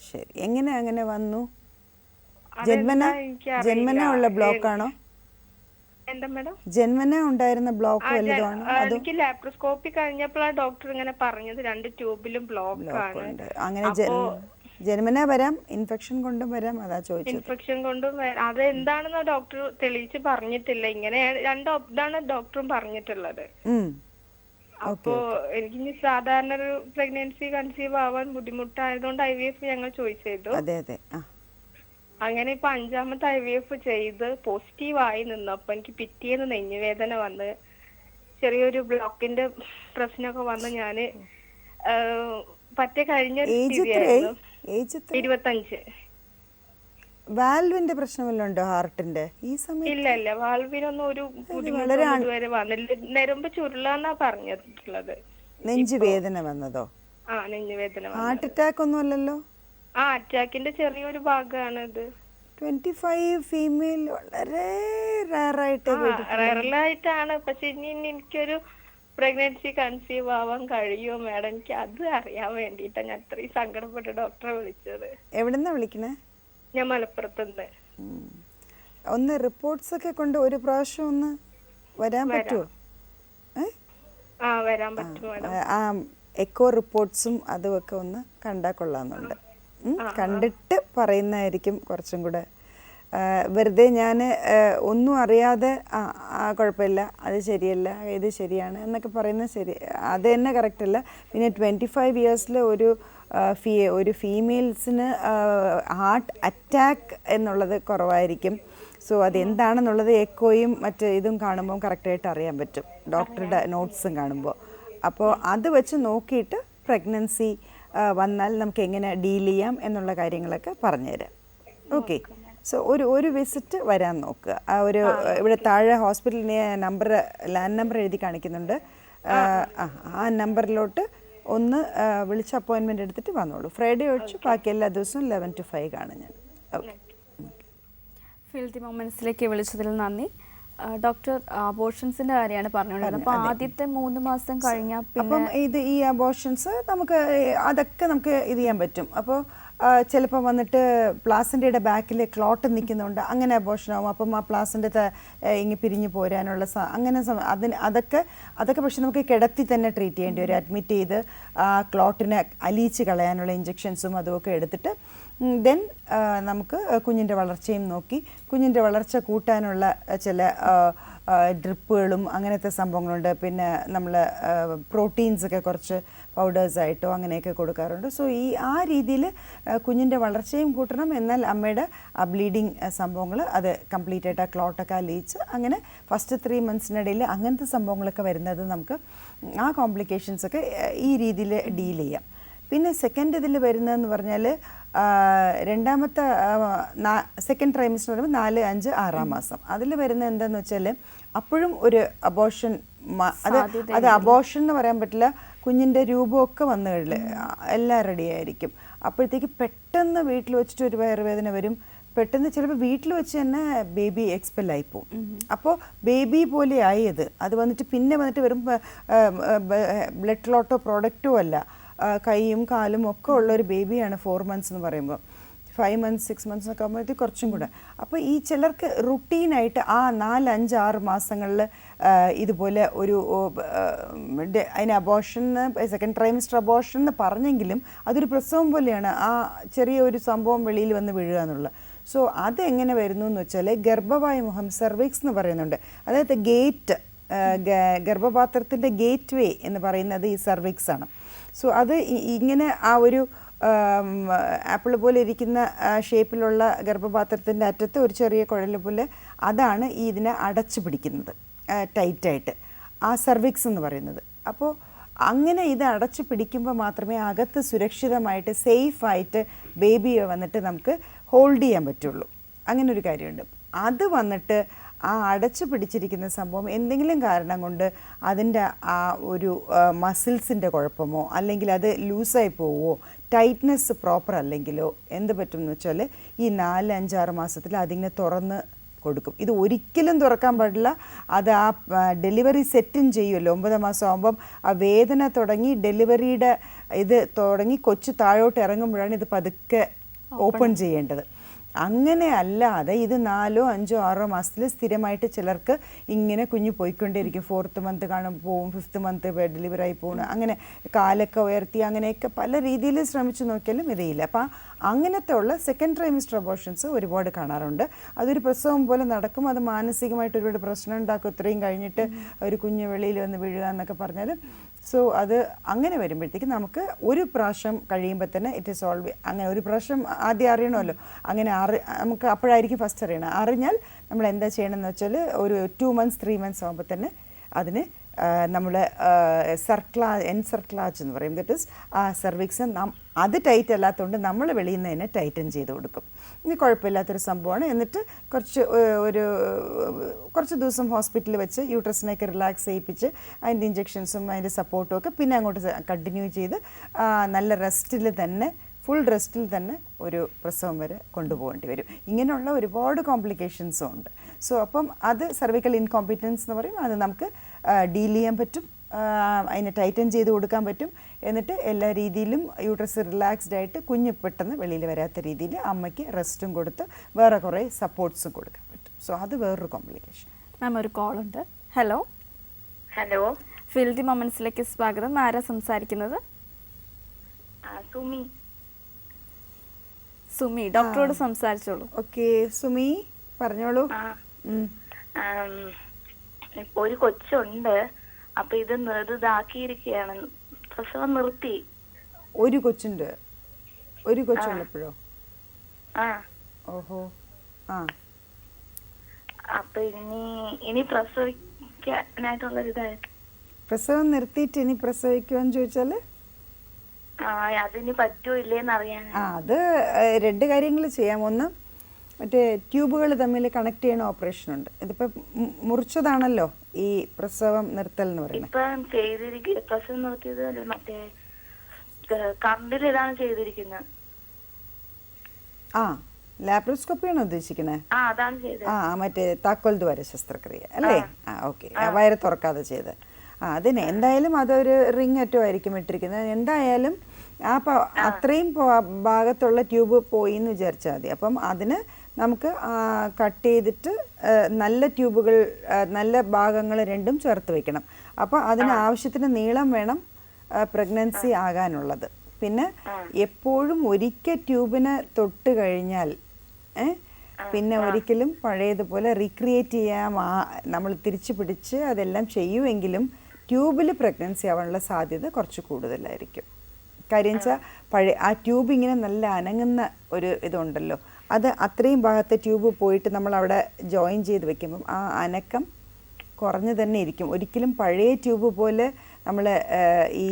ശരി. അങ്ങനെ വന്നു? ജന്മന ഉള്ള ബ്ലോക്ക് ആണോ? എന്താ മാഡം? ജന്മന ഉണ്ടായിരുന്ന ബ്ലോക്ക് വലുതാണോ? എനിക്ക് ലാപ്രോസ്കോപ്പി കഴിഞ്ഞപ്പോഴാണ് ഡോക്ടർ ഇങ്ങനെ പറഞ്ഞത് 2 ട്യൂബിലും ബ്ലോക്ക് ആണ്. അങ്ങനെ ജന്മന വരാം, ഇൻഫെക്ഷൻ കൊണ്ടും വരാം, അതാ ചോദിച്ചത്. ഇൻഫെക്ഷൻ കൊണ്ടും അത് എന്താണെന്ന് ഡോക്ടർ തെളിയിച്ച് പറഞ്ഞിട്ടില്ല. ഇങ്ങനെ 2 ഇതാണ് ഡോക്ടറും പറഞ്ഞിട്ടുള്ളത്. അപ്പോ എനിക്ക് സാധാരണ ഒരു പ്രഗ്നൻസി കൺസീവ് ആവാൻ ബുദ്ധിമുട്ടായതുകൊണ്ട് IVF ഞങ്ങൾ ചോയ്സ് ചെയ്തു. അങ്ങനെ ഇപ്പൊ 5ാമത്തെ IVF ചെയ്ത് പോസിറ്റീവ് ആയി നിന്നപ്പോ എനിക്ക് പിറ്റേന്ന് നെഞ്ഞുവേദന വന്ന് ചെറിയൊരു ബ്ലോക്കിന്റെ പ്രശ്നമൊക്കെ വന്ന് ഞാന് പറ്റേ കഴിഞ്ഞ 25. വാൽവിന്റെ പ്രശ്നമല്ലോ ഹാർട്ടിന്റെ ഈ സമയത്ത്? ഇല്ല വാൽവിനൊന്നും ഒരു ബുദ്ധിമുട്ട് വരെ വന്നില്ല. ഞരമ്പ് ചുരുളാന്നാ പറഞ്ഞിട്ടുള്ളത്. നെഞ്ചുവേദന വന്നതോ? നെഞ്ഞുവേദന. ഹാർട്ട് അറ്റാക്ക് ഒന്നും അല്ലല്ലോ? അറ്റാക്കിന്റെ ചെറിയൊരു ഭാഗമാണ് ഇത്. 25 ഫീമെയിൽ വളരെ റയറായിട്ടാണ്. പക്ഷെ ഇനി എനിക്കൊരു പ്രഗ്നൻസി കൺസീവ് ആവാൻ കഴിയുമോ മാഡം? എനിക്ക് അത് അറിയാൻ വേണ്ടിയിട്ടാണ് ഞാൻ അത്രയും സങ്കടപ്പെട്ട് ഡോക്ടറെ വിളിച്ചത്. എവിടെന്നാ വിളിക്കണേ? ഞാൻ മലപ്പുറത്തുനിന്ന്. ഒന്ന് റിപ്പോർട്ട്സ് ഒക്കെ കൊണ്ട് ഒരു പ്രാവശ്യം ഒന്ന് വരാൻ പറ്റുമോ? വരാൻ പറ്റും മാഡം. എക്കോ റിപ്പോർട്ട്സും അതുമൊക്കെ ഒന്ന് കണ്ടാൽ കൊള്ളാമെന്നുണ്ട്. കണ്ടിട്ട് പറയുന്നതായിരിക്കും കുറച്ചും കൂടെ. വെറുതെ ഞാൻ ഒന്നും അറിയാതെ കുഴപ്പമില്ല, അത് ശരിയല്ല, ഇത് ശരിയാണ് എന്നൊക്കെ പറയുന്നത് ശരി, അത് തന്നെ കറക്റ്റല്ല. പിന്നെ 25 ഇയേഴ്സിൽ ഒരു ഫീമെയിൽസിന് ഹാർട്ട് അറ്റാക്ക് എന്നുള്ളത് കുറവായിരിക്കും. സോ അതെന്താണെന്നുള്ളത് എക്കോയും മറ്റ് ഇതും കാണുമ്പോൾ കറക്റ്റായിട്ട് അറിയാൻ പറ്റും, ഡോക്ടറുടെ നോട്ട്സും കാണുമ്പോൾ. അപ്പോൾ അത് വെച്ച് നോക്കിയിട്ട് പ്രഗ്നൻസി വന്നാൽ നമുക്ക് എങ്ങനെ ഡീൽ ചെയ്യാം എന്നുള്ള കാര്യങ്ങളൊക്കെ പറഞ്ഞുതരാം. ഓക്കെ, സോ ഒരു വിസിറ്റ് വരാൻ നോക്കുക. ഒരു ഇവിടെ താഴെ ഹോസ്പിറ്റലിന് ലാൻഡ് നമ്പർ എഴുതി കാണിക്കുന്നുണ്ട്. ആ നമ്പറിലോട്ട് ഒന്ന് വിളിച്ച് അപ്പോയിൻമെൻ്റ് എടുത്തിട്ട് വന്നോളൂ. ഫ്രൈഡേ ഒഴിച്ച് ബാക്കി എല്ലാ ദിവസവും 11 to 5 കാണും ഞാൻ. ഓക്കെ, ഫീൽത്തി മൊമെന്റ്സിലേക്ക് വിളിച്ചതിൽ നന്ദി. ഡോക്ടർ അബോർഷൻസിന്റെ കാര്യമാണ് പറഞ്ഞുകൊണ്ടിരുന്നത്. അപ്പോൾ ആദ്യത്തെ 3 മാസം കഴിഞ്ഞാൽ അപ്പം ഈ അബോർഷൻസ് അതൊക്കെ നമുക്ക് ഇത് ചെയ്യാൻ പറ്റും. അപ്പോൾ ചിലപ്പോൾ വന്നിട്ട് പ്ലാസൻ്റെയുടെ ബാക്കിൽ ക്ലോട്ട് നിൽക്കുന്നുണ്ട്, അങ്ങനെ അബോർഷൻ ആവും. അപ്പം ആ പ്ലാസൻ്റെ ഇങ്ങനെ പിരിഞ്ഞു പോരാനുള്ള അതൊക്കെ പക്ഷെ നമുക്ക് കിടത്തി തന്നെ ട്രീറ്റ് ചെയ്യേണ്ടി വരും. അഡ്മിറ്റ് ചെയ്ത് ക്ലോട്ടിനെ അലിയിച്ച് കളയാനുള്ള ഇഞ്ചെക്ഷൻസും അതുമൊക്കെ എടുത്തിട്ട് ദെൻ നമുക്ക് കുഞ്ഞിൻ്റെ വളർച്ചയും നോക്കി കുഞ്ഞിൻ്റെ വളർച്ച കൂട്ടാനുള്ള ചില ഡ്രിപ്പുകളും അങ്ങനത്തെ സംഭവങ്ങളുണ്ട്. പിന്നെ നമ്മൾ പ്രോട്ടീൻസൊക്കെ കുറച്ച് പൗഡേഴ്സായിട്ടോ അങ്ങനെയൊക്കെ കൊടുക്കാറുണ്ട്. സോ ആ രീതിയിൽ കുഞ്ഞിൻ്റെ വളർച്ചയും കൂട്ടണം, എന്നാൽ അമ്മയുടെ ആ ബ്ലീഡിങ് സംഭവങ്ങൾ അത് കംപ്ലീറ്റ് ആയിട്ട് ആ ക്ലോട്ടൊക്കെ അലിയിച്ച് അങ്ങനെ ഫസ്റ്റ് 3 മന്ത്സിനിടയിൽ അങ്ങനത്തെ സംഭവങ്ങളൊക്കെ വരുന്നത് നമുക്ക് ആ കോംപ്ലിക്കേഷൻസൊക്കെ ഈ രീതിയിൽ ഡീൽ ചെയ്യാം. പിന്നെ സെക്കൻഡ് ഇതിൽ വരുന്നതെന്ന് പറഞ്ഞാൽ രണ്ടാമത്തെ സെക്കൻഡ് ട്രൈമിസ്റ്റർ വരുമ്പോൾ 4, 5, 6 മാസം. അതിൽ വരുന്നത് എന്താണെന്ന് വെച്ചാൽ അപ്പോഴും ഒരു അബോർഷൻ, അത് അബോർഷൻ എന്ന് പറയാൻ പറ്റില്ല, കുഞ്ഞിൻ്റെ രൂപമൊക്കെ വന്നു കഴിഞ്ഞാൽ എല്ലാം റെഡി ആയിരിക്കും. അപ്പോഴത്തേക്ക് പെട്ടെന്ന് വീട്ടിൽ വെച്ചിട്ട് ഒരു വയറുവേദന വരും, പെട്ടെന്ന് ചിലപ്പോൾ വീട്ടിൽ വെച്ച് തന്നെ ബേബി എക്സ്പെൽ ആയിപ്പോവും. അപ്പോൾ ബേബി പോലെ ആയത് അത് വന്നിട്ട് പിന്നെ വന്നിട്ട് വരും ബ്ലഡ് ക്ലോട്ടോ പ്രോഡക്റ്റോ അല്ല, കൈയും കാലും ഒക്കെ ഉള്ളൊരു ബേബിയാണ് 4 മന്ത്സ് എന്ന് പറയുമ്പോൾ. 5 months 6 months ഒക്കെ ആകുമ്പോഴത്തേക്ക് കുറച്ചും കൂടെ. അപ്പോൾ ഈ ചിലർക്ക് റുട്ടീനായിട്ട് ആ 4, 5, 6 മാസങ്ങളിൽ ഇതുപോലെ ഒരു അതിന് അബോർഷൻ, സെക്കൻഡ് ട്രൈമിസ്റ്റർ അബോർഷൻ എന്ന് പറഞ്ഞെങ്കിലും അതൊരു പ്രസവം പോലെയാണ്, ആ ചെറിയ ഒരു സംഭവം വെളിയിൽ വന്ന് വീഴുക എന്നുള്ളത്. സോ അതെങ്ങനെ വരുന്നു എന്ന് വെച്ചാൽ ഗർഭവായ മുഖം, സെർവിക്സ് എന്ന് പറയുന്നുണ്ട്. അതായത് ഗർഭപാത്രത്തിൻ്റെ ഗേറ്റ് വേ എന്ന് പറയുന്നത് ഈ സെർവിക്സ് ആണ്. സോ അത് ഇങ്ങനെ ആ ഒരു ആപ്പിൾ പോലെ ഇരിക്കുന്ന ഷേപ്പിലുള്ള ഗർഭപാത്രത്തിൻ്റെ അറ്റത്ത് ഒരു ചെറിയ കുഴൽ പോലെ, അതാണ് ഇതിനെ അടച്ചു പിടിക്കുന്നത് ടൈറ്റായിട്ട്, ആ സെർവിക്സ് എന്ന് പറയുന്നത്. അപ്പോൾ അങ്ങനെ ഇത് അടച്ചു പിടിക്കുമ്പോൾ മാത്രമേ അകത്ത് സുരക്ഷിതമായിട്ട് സേഫായിട്ട് ബേബിയെ വന്നിട്ട് നമുക്ക് ഹോൾഡ് ചെയ്യാൻ പറ്റുള്ളൂ. അങ്ങനെ ഒരു കാര്യമുണ്ട്. അത് വന്നിട്ട് ആ അടച്ചു പിടിച്ചിരിക്കുന്ന സംഭവം എന്തെങ്കിലും കാരണം കൊണ്ട് അതിൻ്റെ ആ ഒരു മസിൽസിൻ്റെ കുഴപ്പമോ അല്ലെങ്കിൽ അത് ലൂസായി പോവുമോ, ടൈറ്റ്നെസ് പ്രോപ്പർ അല്ലെങ്കിലോ എന്ത് പറ്റും എന്ന് വെച്ചാൽ ഈ 4, 5, 6 മാസത്തിൽ അതിങ്ങനെ തുറന്ന് കൊടുക്കും. ഇത് ഒരിക്കലും തുറക്കാൻ പാടില്ല. അത് ആ ഡെലിവറി സെറ്റും ചെയ്യുമല്ലോ, 9 മാസം ആകുമ്പം ആ വേദന തുടങ്ങി ഡെലിവറിയുടെ ഇത് തുടങ്ങി കൊച്ചു താഴോട്ട് ഇറങ്ങുമ്പോഴാണ് ഇത് പതുക്കെ ഓപ്പൺ ചെയ്യേണ്ടത്. അങ്ങനെ അല്ലാതെ ഇത് 4, 5, 6 മാസത്തിൽ സ്ഥിരമായിട്ട് ചിലർക്ക് ഇങ്ങനെ കുഞ്ഞ് പോയിക്കൊണ്ടേയിരിക്കും. 4th മന്ത് പോവും, 5th മന്ത് ഡെലിവറി ആയി പോകണം, അങ്ങനെ കാലൊക്കെ ഉയർത്തി അങ്ങനെയൊക്കെ പല രീതിയിൽ ശ്രമിച്ചു നോക്കിയാലും ഇതയില്ല. അപ്പം അങ്ങനത്തെ ഉള്ള സെക്കൻഡ് ട്രൈമിസ്റ്റർ അബോർഷൻസ് ഒരുപാട് കാണാറുണ്ട്. അതൊരു പ്രസവം പോലെ നടക്കും. അത് മാനസികമായിട്ട് ഒരുപാട് പ്രശ്നം ഉണ്ടാക്കും. ഇത്രയും കഴിഞ്ഞിട്ട് ഒരു കുഞ്ഞ് വെളിയിൽ വന്ന് വീഴുക എന്നൊക്കെ പറഞ്ഞാൽ. സോ അത് അങ്ങനെ വരുമ്പോഴത്തേക്ക് നമുക്ക് ഒരു പ്രാവശ്യം കഴിയുമ്പോൾ തന്നെ ഇറ്റ് ഈസ് ഓൾവേ അങ്ങനെ ഒരു പ്രാവശ്യം ആദ്യം അറിയണമല്ലോ. അങ്ങനെ നമുക്ക് അപ്പോഴായിരിക്കും ഫസ്റ്റ് അറിയണം. അറിഞ്ഞാൽ നമ്മൾ എന്താ ചെയ്യണമെന്ന് വെച്ചാൽ ഒരു 2 months 3 months ആകുമ്പോൾ തന്നെ അതിന് നമ്മൾ എൻസർക്ലാജ് എന്ന് പറയും. ദറ്റ് ഈസ് ആ സെർവിക്സ് അത് ടൈറ്റ് അല്ലാത്തതുകൊണ്ട് നമ്മൾ വെളിയിൽ നിന്ന് തന്നെ ടൈറ്റൻ ചെയ്ത് കൊടുക്കും. ഇത് കുഴപ്പമില്ലാത്തൊരു സംഭവമാണ്. എന്നിട്ട് കുറച്ച് ദിവസം ഹോസ്പിറ്റലിൽ വെച്ച് യൂട്രസിനെയൊക്കെ റിലാക്സ് ചെയ്യിപ്പിച്ച് അതിൻ്റെ ഇഞ്ചെക്ഷൻസും അതിൻ്റെ സപ്പോർട്ടും ഒക്കെ പിന്നെ അങ്ങോട്ട് കണ്ടിന്യൂ ചെയ്ത് നല്ല റെസ്റ്റിൽ തന്നെ ഫുൾ റെസ്റ്റിൽ തന്നെ ഒരു പ്രസവം വരെ കൊണ്ടുപോകേണ്ടി വരും. ഇങ്ങനെയുള്ള ഒരുപാട് കോംപ്ലിക്കേഷൻസും ഉണ്ട്. സോ അപ്പം അത് സർവിക്കൽ ഇൻകോമ്പിറ്റൻസ് എന്ന് പറയും. അത് നമുക്ക് ഡീൽ ചെയ്യാൻ പറ്റും, അതിനെ ടൈറ്റൻ ചെയ്ത് കൊടുക്കാൻ പറ്റും. എന്നിട്ട് എല്ലാ രീതിയിലും യൂട്രസ് റിലാക്സ്ഡ് ആയിട്ട് കുഞ്ഞ് പെട്ടെന്ന് വെളിയിൽ വരാത്ത രീതിയിൽ അമ്മയ്ക്ക് റെസ്റ്റും കൊടുത്ത് വേറെ കുറേ സപ്പോർട്ട്സും കൊടുക്കാൻ പറ്റും. സോ അത് വേറൊരു കോംപ്ലിക്കേഷൻ. മാം ഒരു കോൾ ഉണ്ട്. ഹലോ ഹലോ, ഫീൽഡി മൊമെന്റ്സിലേക്ക് സ്വാഗതം. ആരാ സംസാരിക്കുന്നത്? സുമി, ഡോക്ടറോട് സംസാരിച്ചോളൂ. ഓക്കെ സുമി പറഞ്ഞോളൂ. ഇപ്പൊ ഒരു കൊച്ചുണ്ട്, അപ്പൊ ഇതാക്കിയിരിക്കുകയാണ്, പ്രസവം നിർത്തി. ഒരു കൊച്ചുള്ളപ്പോഴോ? ഓഹോ. അപ്പൊ ഇനി പ്രസവിക്കാനായിട്ടുള്ളൊരിതായിരുന്നു. പ്രസവം നിർത്തിയിട്ട് ഇനി പ്രസവിക്കുമെന്ന് ചോദിച്ചാല് അതിന് പറ്റുമോ ഇല്ലേന്ന് അറിയാൻ. അത് 2 കാര്യങ്ങൾ ചെയ്യാം. ഒന്ന് മറ്റേ ട്യൂബുകൾ തമ്മിൽ കണക്ട് ചെയ്യുന്ന ഓപ്പറേഷൻ ഉണ്ട്. ഇതിപ്പോ മുറിച്ചതാണല്ലോ ഈ പ്രസവം നിർത്തൽ എന്ന് പറയുന്നത്. ഇപ്പൊ പ്രസവം നിർത്തിയത് മറ്റേ കറണ്ടിൽ ഇതാണ് ചെയ്തിരിക്കുന്നത്. ലാപ്രോസ്കോപ്പിയാണോ ഉദ്ദേശിക്കുന്നത്? അതാണ് ചെയ്തത്. മറ്റേ താക്കോൽ ദ്വാര ശസ്ത്രക്രിയ അല്ലേ? ഓക്കെ. വയറ് തുറക്കാതെ ചെയ്ത്. അതിന് എന്തായാലും അതൊരു റിങ് അറ്റോ ആയിരിക്കും ഇട്ടിരിക്കുന്നത്. എന്തായാലും അത്രയും ഭാഗത്തുള്ള ട്യൂബ് പോയി എന്ന് വിചാരിച്ചാൽ മതി. അപ്പം അതിന് നമുക്ക് കട്ട് ചെയ്തിട്ട് നല്ല ട്യൂബുകൾ, നല്ല ഭാഗങ്ങൾ രണ്ടും ചേർത്ത് വെക്കണം. അപ്പോൾ അതിന് ആവശ്യത്തിന് നീളം വേണം പ്രഗ്നൻസി ആകാനുള്ളത്. പിന്നെ എപ്പോഴും ഒരിക്കൽ ട്യൂബിന് തൊട്ട് കഴിഞ്ഞാൽ പിന്നെ ഒരിക്കലും പഴയതുപോലെ റീക്രിയേറ്റ് ചെയ്യാൻ നമ്മൾ തിരിച്ചു പിടിച്ച് അതെല്ലാം ചെയ്യുമെങ്കിലും ട്യൂബിൽ പ്രഗ്നൻസി ആവാനുള്ള സാധ്യത കുറച്ച് കൂടുതലായിരിക്കും. കാര്യം വെച്ചാൽ ആ ട്യൂബ് ഇങ്ങനെ നല്ല അനങ്ങുന്ന ഒരു ഇതുണ്ടല്ലോ, അത് അത്രയും ഭാഗത്തെ ട്യൂബ് പോയിട്ട് നമ്മൾ അവിടെ ജോയിൻ ചെയ്ത് വെക്കുമ്പം ആ അനക്കം കുറഞ്ഞു തന്നെ ഇരിക്കും. ഒരിക്കലും പഴയ ട്യൂബ് പോലെ നമ്മൾ ഈ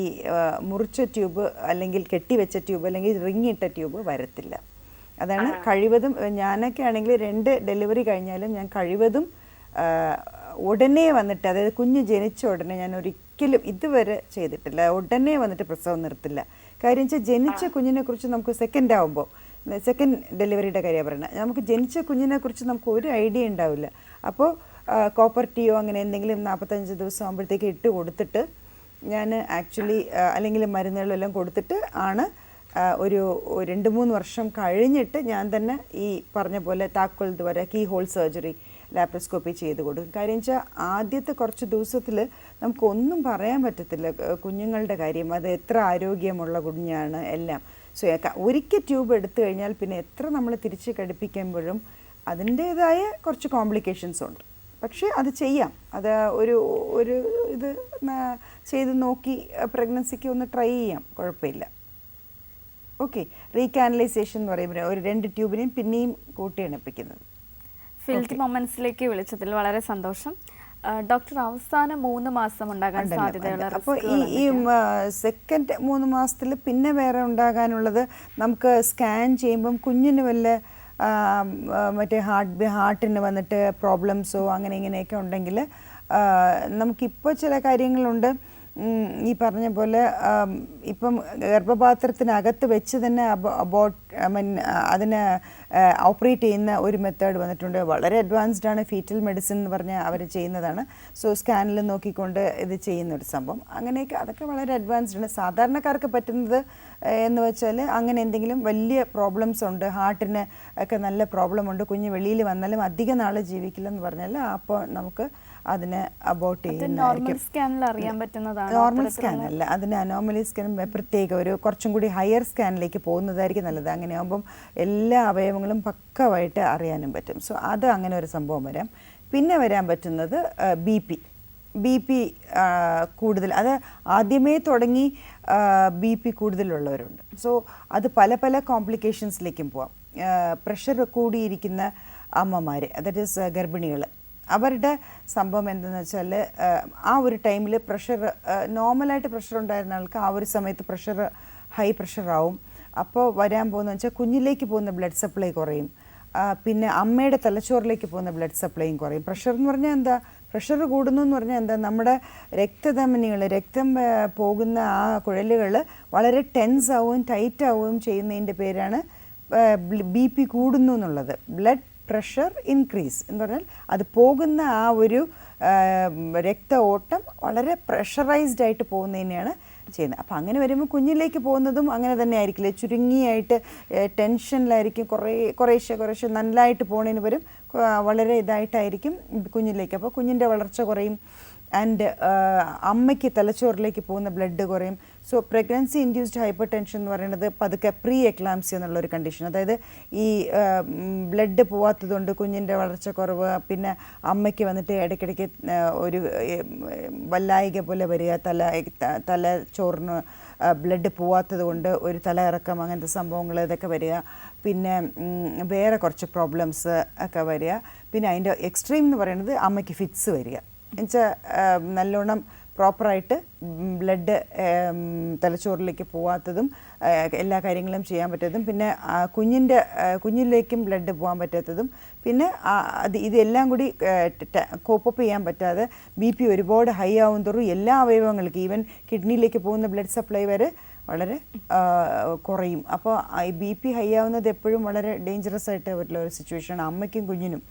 മുറിച്ച ട്യൂബ് അല്ലെങ്കിൽ കെട്ടിവെച്ച ട്യൂബ് അല്ലെങ്കിൽ റിങ്ങിട്ട ട്യൂബ് വരത്തില്ല. അതാണ് കഴിവതും. ഞാനൊക്കെ ആണെങ്കിൽ 2 ഡെലിവറി കഴിഞ്ഞാലും ഞാൻ കഴിവതും ഉടനെ വന്നിട്ട്, അതായത് കുഞ്ഞ് ജനിച്ച ഉടനെ ഞാൻ ഒരിക്കലും ഇതുവരെ ചെയ്തിട്ടില്ല. ഉടനെ വന്നിട്ട് പ്രസവം നിർത്തില്ല. കാര്യം വെച്ചാൽ ജനിച്ച കുഞ്ഞിനെ കുറിച്ച് നമുക്ക് സെക്കൻഡ് ഡെലിവറിയുടെ കാര്യമാണ് പറയുന്നത്. നമുക്ക് ജനിച്ച കുഞ്ഞിനെ കുറിച്ച് നമുക്ക് ഒരു ഐഡിയ ഉണ്ടാവില്ല. അപ്പോൾ കോപ്പർ ടീയോ അങ്ങനെ എന്തെങ്കിലും 45 ദിവസം ആകുമ്പോഴത്തേക്ക് ഇട്ട് കൊടുത്തിട്ട് ഞാൻ ആക്ച്വലി അല്ലെങ്കിൽ മരുന്നുകളെല്ലാം കൊടുത്തിട്ട് ആണ് ഒരു 2-3 വർഷം കഴിഞ്ഞിട്ട് ഞാൻ തന്നെ ഈ പറഞ്ഞ പോലെ താക്കോൽ ദ്വാര കീ ഹോൾ സർജറി ലാപ്രോസ്കോപ്പി ചെയ്ത് കൊടുക്കും. കാര്യം വെച്ചാൽ ആദ്യത്തെ കുറച്ച് ദിവസത്തിൽ നമുക്കൊന്നും പറയാൻ പറ്റത്തില്ല കുഞ്ഞുങ്ങളുടെ കാര്യം, അത് എത്ര ആരോഗ്യമുള്ള കുഞ്ഞാണ് എല്ലാം. സോ ഒരിക്കൽ ട്യൂബ് എടുത്തു കഴിഞ്ഞാൽ പിന്നെ എത്ര നമ്മൾ തിരിച്ച് ഘടിപ്പിക്കുമ്പോഴും അതിൻ്റേതായ കുറച്ച് കോംപ്ലിക്കേഷൻസ് ഉണ്ട്. പക്ഷേ അത് ചെയ്യാം. അത് ഒരു ഇത് ചെയ്ത് നോക്കി പ്രഗ്നൻസിക്ക് ഒന്ന് ട്രൈ ചെയ്യാം, കുഴപ്പമില്ല. ഓക്കെ. റീകാനലൈസേഷൻ എന്ന് പറയുമ്പോൾ ഒരു 2 ട്യൂബിനെയും പിന്നെയും കൂട്ടിയണപ്പിക്കുന്നത്. ഫീൽഡ് മൊമെന്റ്സിലേക്ക് വിളിച്ചതിൽ വളരെ സന്തോഷം. ഡോക്ടർ, അവസാനം 3 മാസം ഉണ്ടാകാൻ സാധ്യതയുള്ള അപ്പോൾ ഈ സെക്കൻഡ് 3 മാസത്തിൽ പിന്നെ വേറെ ഉണ്ടാകാനുള്ളത് നമുക്ക് സ്കാൻ ചെയ്യുമ്പം കുഞ്ഞിന് വല്ല മറ്റേ ഹാർട്ടിന് വന്നിട്ട് പ്രോബ്ലംസോ അങ്ങനെ ഇങ്ങനെയൊക്കെ ഉണ്ടെങ്കിൽ നമുക്കിപ്പോൾ ചില കാര്യങ്ങളുണ്ട്. ഈ പറഞ്ഞ പോലെ ഇപ്പം ഗർഭപാത്രത്തിനകത്ത് വെച്ച് തന്നെ അതിനെ ഓപ്പറേറ്റ് ചെയ്യുന്ന ഒരു മെത്തേഡ് വന്നിട്ടുണ്ട്. വളരെ അഡ്വാൻസ്ഡ് ആണ്. ഫീറ്റൽ മെഡിസിൻ എന്ന് പറഞ്ഞാൽ അവർ ചെയ്യുന്നതാണ്. സോ സ്കാനിൽ നോക്കിക്കൊണ്ട് ഇത് ചെയ്യുന്ന ഒരു സംഭവം. അങ്ങനെയൊക്കെ അതൊക്കെ വളരെ അഡ്വാൻസ്ഡ് ആണ്. സാധാരണക്കാർക്ക് പറ്റുന്നത് എന്ന് വെച്ചാൽ അങ്ങനെ എന്തെങ്കിലും വലിയ പ്രോബ്ലംസ് ഉണ്ട്, ഹാർട്ടിന് ഒക്കെ നല്ല പ്രോബ്ലം ഉണ്ട്, കുഞ്ഞ് വെളിയിൽ വന്നാലും അധിക നാൾ ജീവിക്കില്ലെന്ന് പറഞ്ഞാൽ അപ്പോൾ നമുക്ക് അതിനെ അബോട്ട് ചെയ്യുന്നതായിരിക്കും. നോർമൽ സ്കാൻ അല്ല, അതിന് അനോമലി സ്കാൻ പ്രത്യേക ഒരു കുറച്ചും കൂടി ഹയർ സ്കാനിലേക്ക് പോകുന്നതായിരിക്കും നല്ലത്. അങ്ങനെ ആകുമ്പം എല്ലാ അവയവങ്ങളും പക്കമായിട്ട് അറിയാനും പറ്റും. സോ അത് അങ്ങനെ ഒരു സംഭവം വരാം. പിന്നെ വരാൻ പറ്റുന്നത് ബി പി കൂടുതൽ, അത് ആദ്യമേ തുടങ്ങി ബി പി കൂടുതലുള്ളവരുണ്ട്. സോ അത് പല പല കോംപ്ലിക്കേഷൻസിലേക്കും പോവാം. പ്രഷർ കൂടിയിരിക്കുന്ന അമ്മമാർ, ദാറ്റ് ഈസ് ഗർഭിണികൾ, അവരുടെ സംഭവം എന്തെന്ന് വെച്ചാൽ ആ ഒരു ടൈമിൽ പ്രഷർ നോർമലായിട്ട് പ്രഷർ ഉണ്ടായിരുന്ന ആൾക്ക് ആ ഒരു സമയത്ത് ഹൈ പ്രഷറാവും. അപ്പോൾ വരാൻ പോകുന്നതെന്ന് വെച്ചാൽ കുഞ്ഞിലേക്ക് പോകുന്ന ബ്ലഡ് സപ്ലൈ കുറയും, പിന്നെ അമ്മയുടെ തലച്ചോറിലേക്ക് പോകുന്ന ബ്ലഡ് സപ്ലൈയും കുറയും. പ്രഷർ എന്ന് പറഞ്ഞാൽ എന്താ? പ്രഷർ കൂടുന്നു എന്ന് പറഞ്ഞാൽ എന്താ? നമ്മുടെ രക്തധമനികൾ, രക്തം പോകുന്ന ആ കുഴലുകൾ വളരെ ടെൻസ് ആവുകയും ടൈറ്റ് ആവുകയും ചെയ്യുന്നതിൻ്റെ പേരാണ് ബി പി കൂടുന്നു എന്നുള്ളത്. ബ്ലഡ് പ്രഷർ ഇൻക്രീസ് എന്ന് പറഞ്ഞാൽ അത് പോകുന്ന ആ ഒരു രക്ത ഓട്ടം വളരെ പ്രഷറൈസ്ഡ് ആയിട്ട് പോകുന്നതിനെയാണ് ചെയ്യുന്നത്. അപ്പോൾ അങ്ങനെ വരുമ്പോൾ കുഞ്ഞിലേക്ക് പോകുന്നതും അങ്ങനെ തന്നെ ആയിരിക്കില്ല, ചുരുങ്ങിയായിട്ട് ടെൻഷനിലായിരിക്കും. കുറേശ്ശെ നല്ലതായിട്ട് പോകുന്നതിന് പകരം വളരെ ഇതായിട്ടായിരിക്കും കുഞ്ഞിലേക്ക്. അപ്പോൾ കുഞ്ഞിൻ്റെ വളർച്ച കുറയും. ആൻഡ് അമ്മയ്ക്ക് തലച്ചോറിലേക്ക് പോകുന്ന ബ്ലഡ് കുറയും. So pregnancy induced hyper tension എന്ന് പറയുന്നത് പതുക്കെ പ്രീ എക്ലാംസി എന്നുള്ളൊരു കണ്ടീഷൻ. അതായത് ഈ ബ്ലഡ് പോവാത്തതുകൊണ്ട് കുഞ്ഞിൻ്റെ വളർച്ച കുറവ്, പിന്നെ അമ്മയ്ക്ക് വന്നിട്ട് ഇടയ്ക്കിടയ്ക്ക് ഒരു വല്ലായിക പോലെ വരിക, തലച്ചോറിന് ബ്ലഡ് പോവാത്തത് കൊണ്ട് ഒരു തലയിറക്കം, അങ്ങനത്തെ സംഭവങ്ങൾ ഇതൊക്കെ വരിക. പിന്നെ വേറെ കുറച്ച് പ്രോബ്ലംസ് ഒക്കെ വരിക. പിന്നെ അതിൻ്റെ എക്സ്ട്രീം എന്ന് പറയുന്നത് അമ്മയ്ക്ക് ഫിറ്റ്സ് വരിക. എന്നുവെച്ചാൽ നല്ലോണം പ്രോപ്പറായിട്ട് ബ്ലഡ് തലച്ചോറിലേക്ക് പോവാത്തതും എല്ലാ കാര്യങ്ങളും ചെയ്യാൻ പറ്റാത്തതും, പിന്നെ കുഞ്ഞിലേക്കും ബ്ലഡ് പോകാൻ പറ്റാത്തതും, പിന്നെ ഇതെല്ലാം കൂടി കോപ്പപ്പ് ചെയ്യാൻ പറ്റാതെ ബി പി ഒരുപാട് ഹൈ ആവും തോറും എല്ലാ അവയവങ്ങൾക്കും, ഈവൻ കിഡ്നിയിലേക്ക് പോകുന്ന ബ്ലഡ് സപ്ലൈ വരെ വളരെ കുറയും. അപ്പോൾ ഈ ബി പി ഹൈ ആവുന്നത് എപ്പോഴും വളരെ ഡേഞ്ചറസ് ആയിട്ട് വരുന്ന ഒരു സിറ്റുവേഷനാണ് അമ്മയ്ക്കും കുഞ്ഞിനും.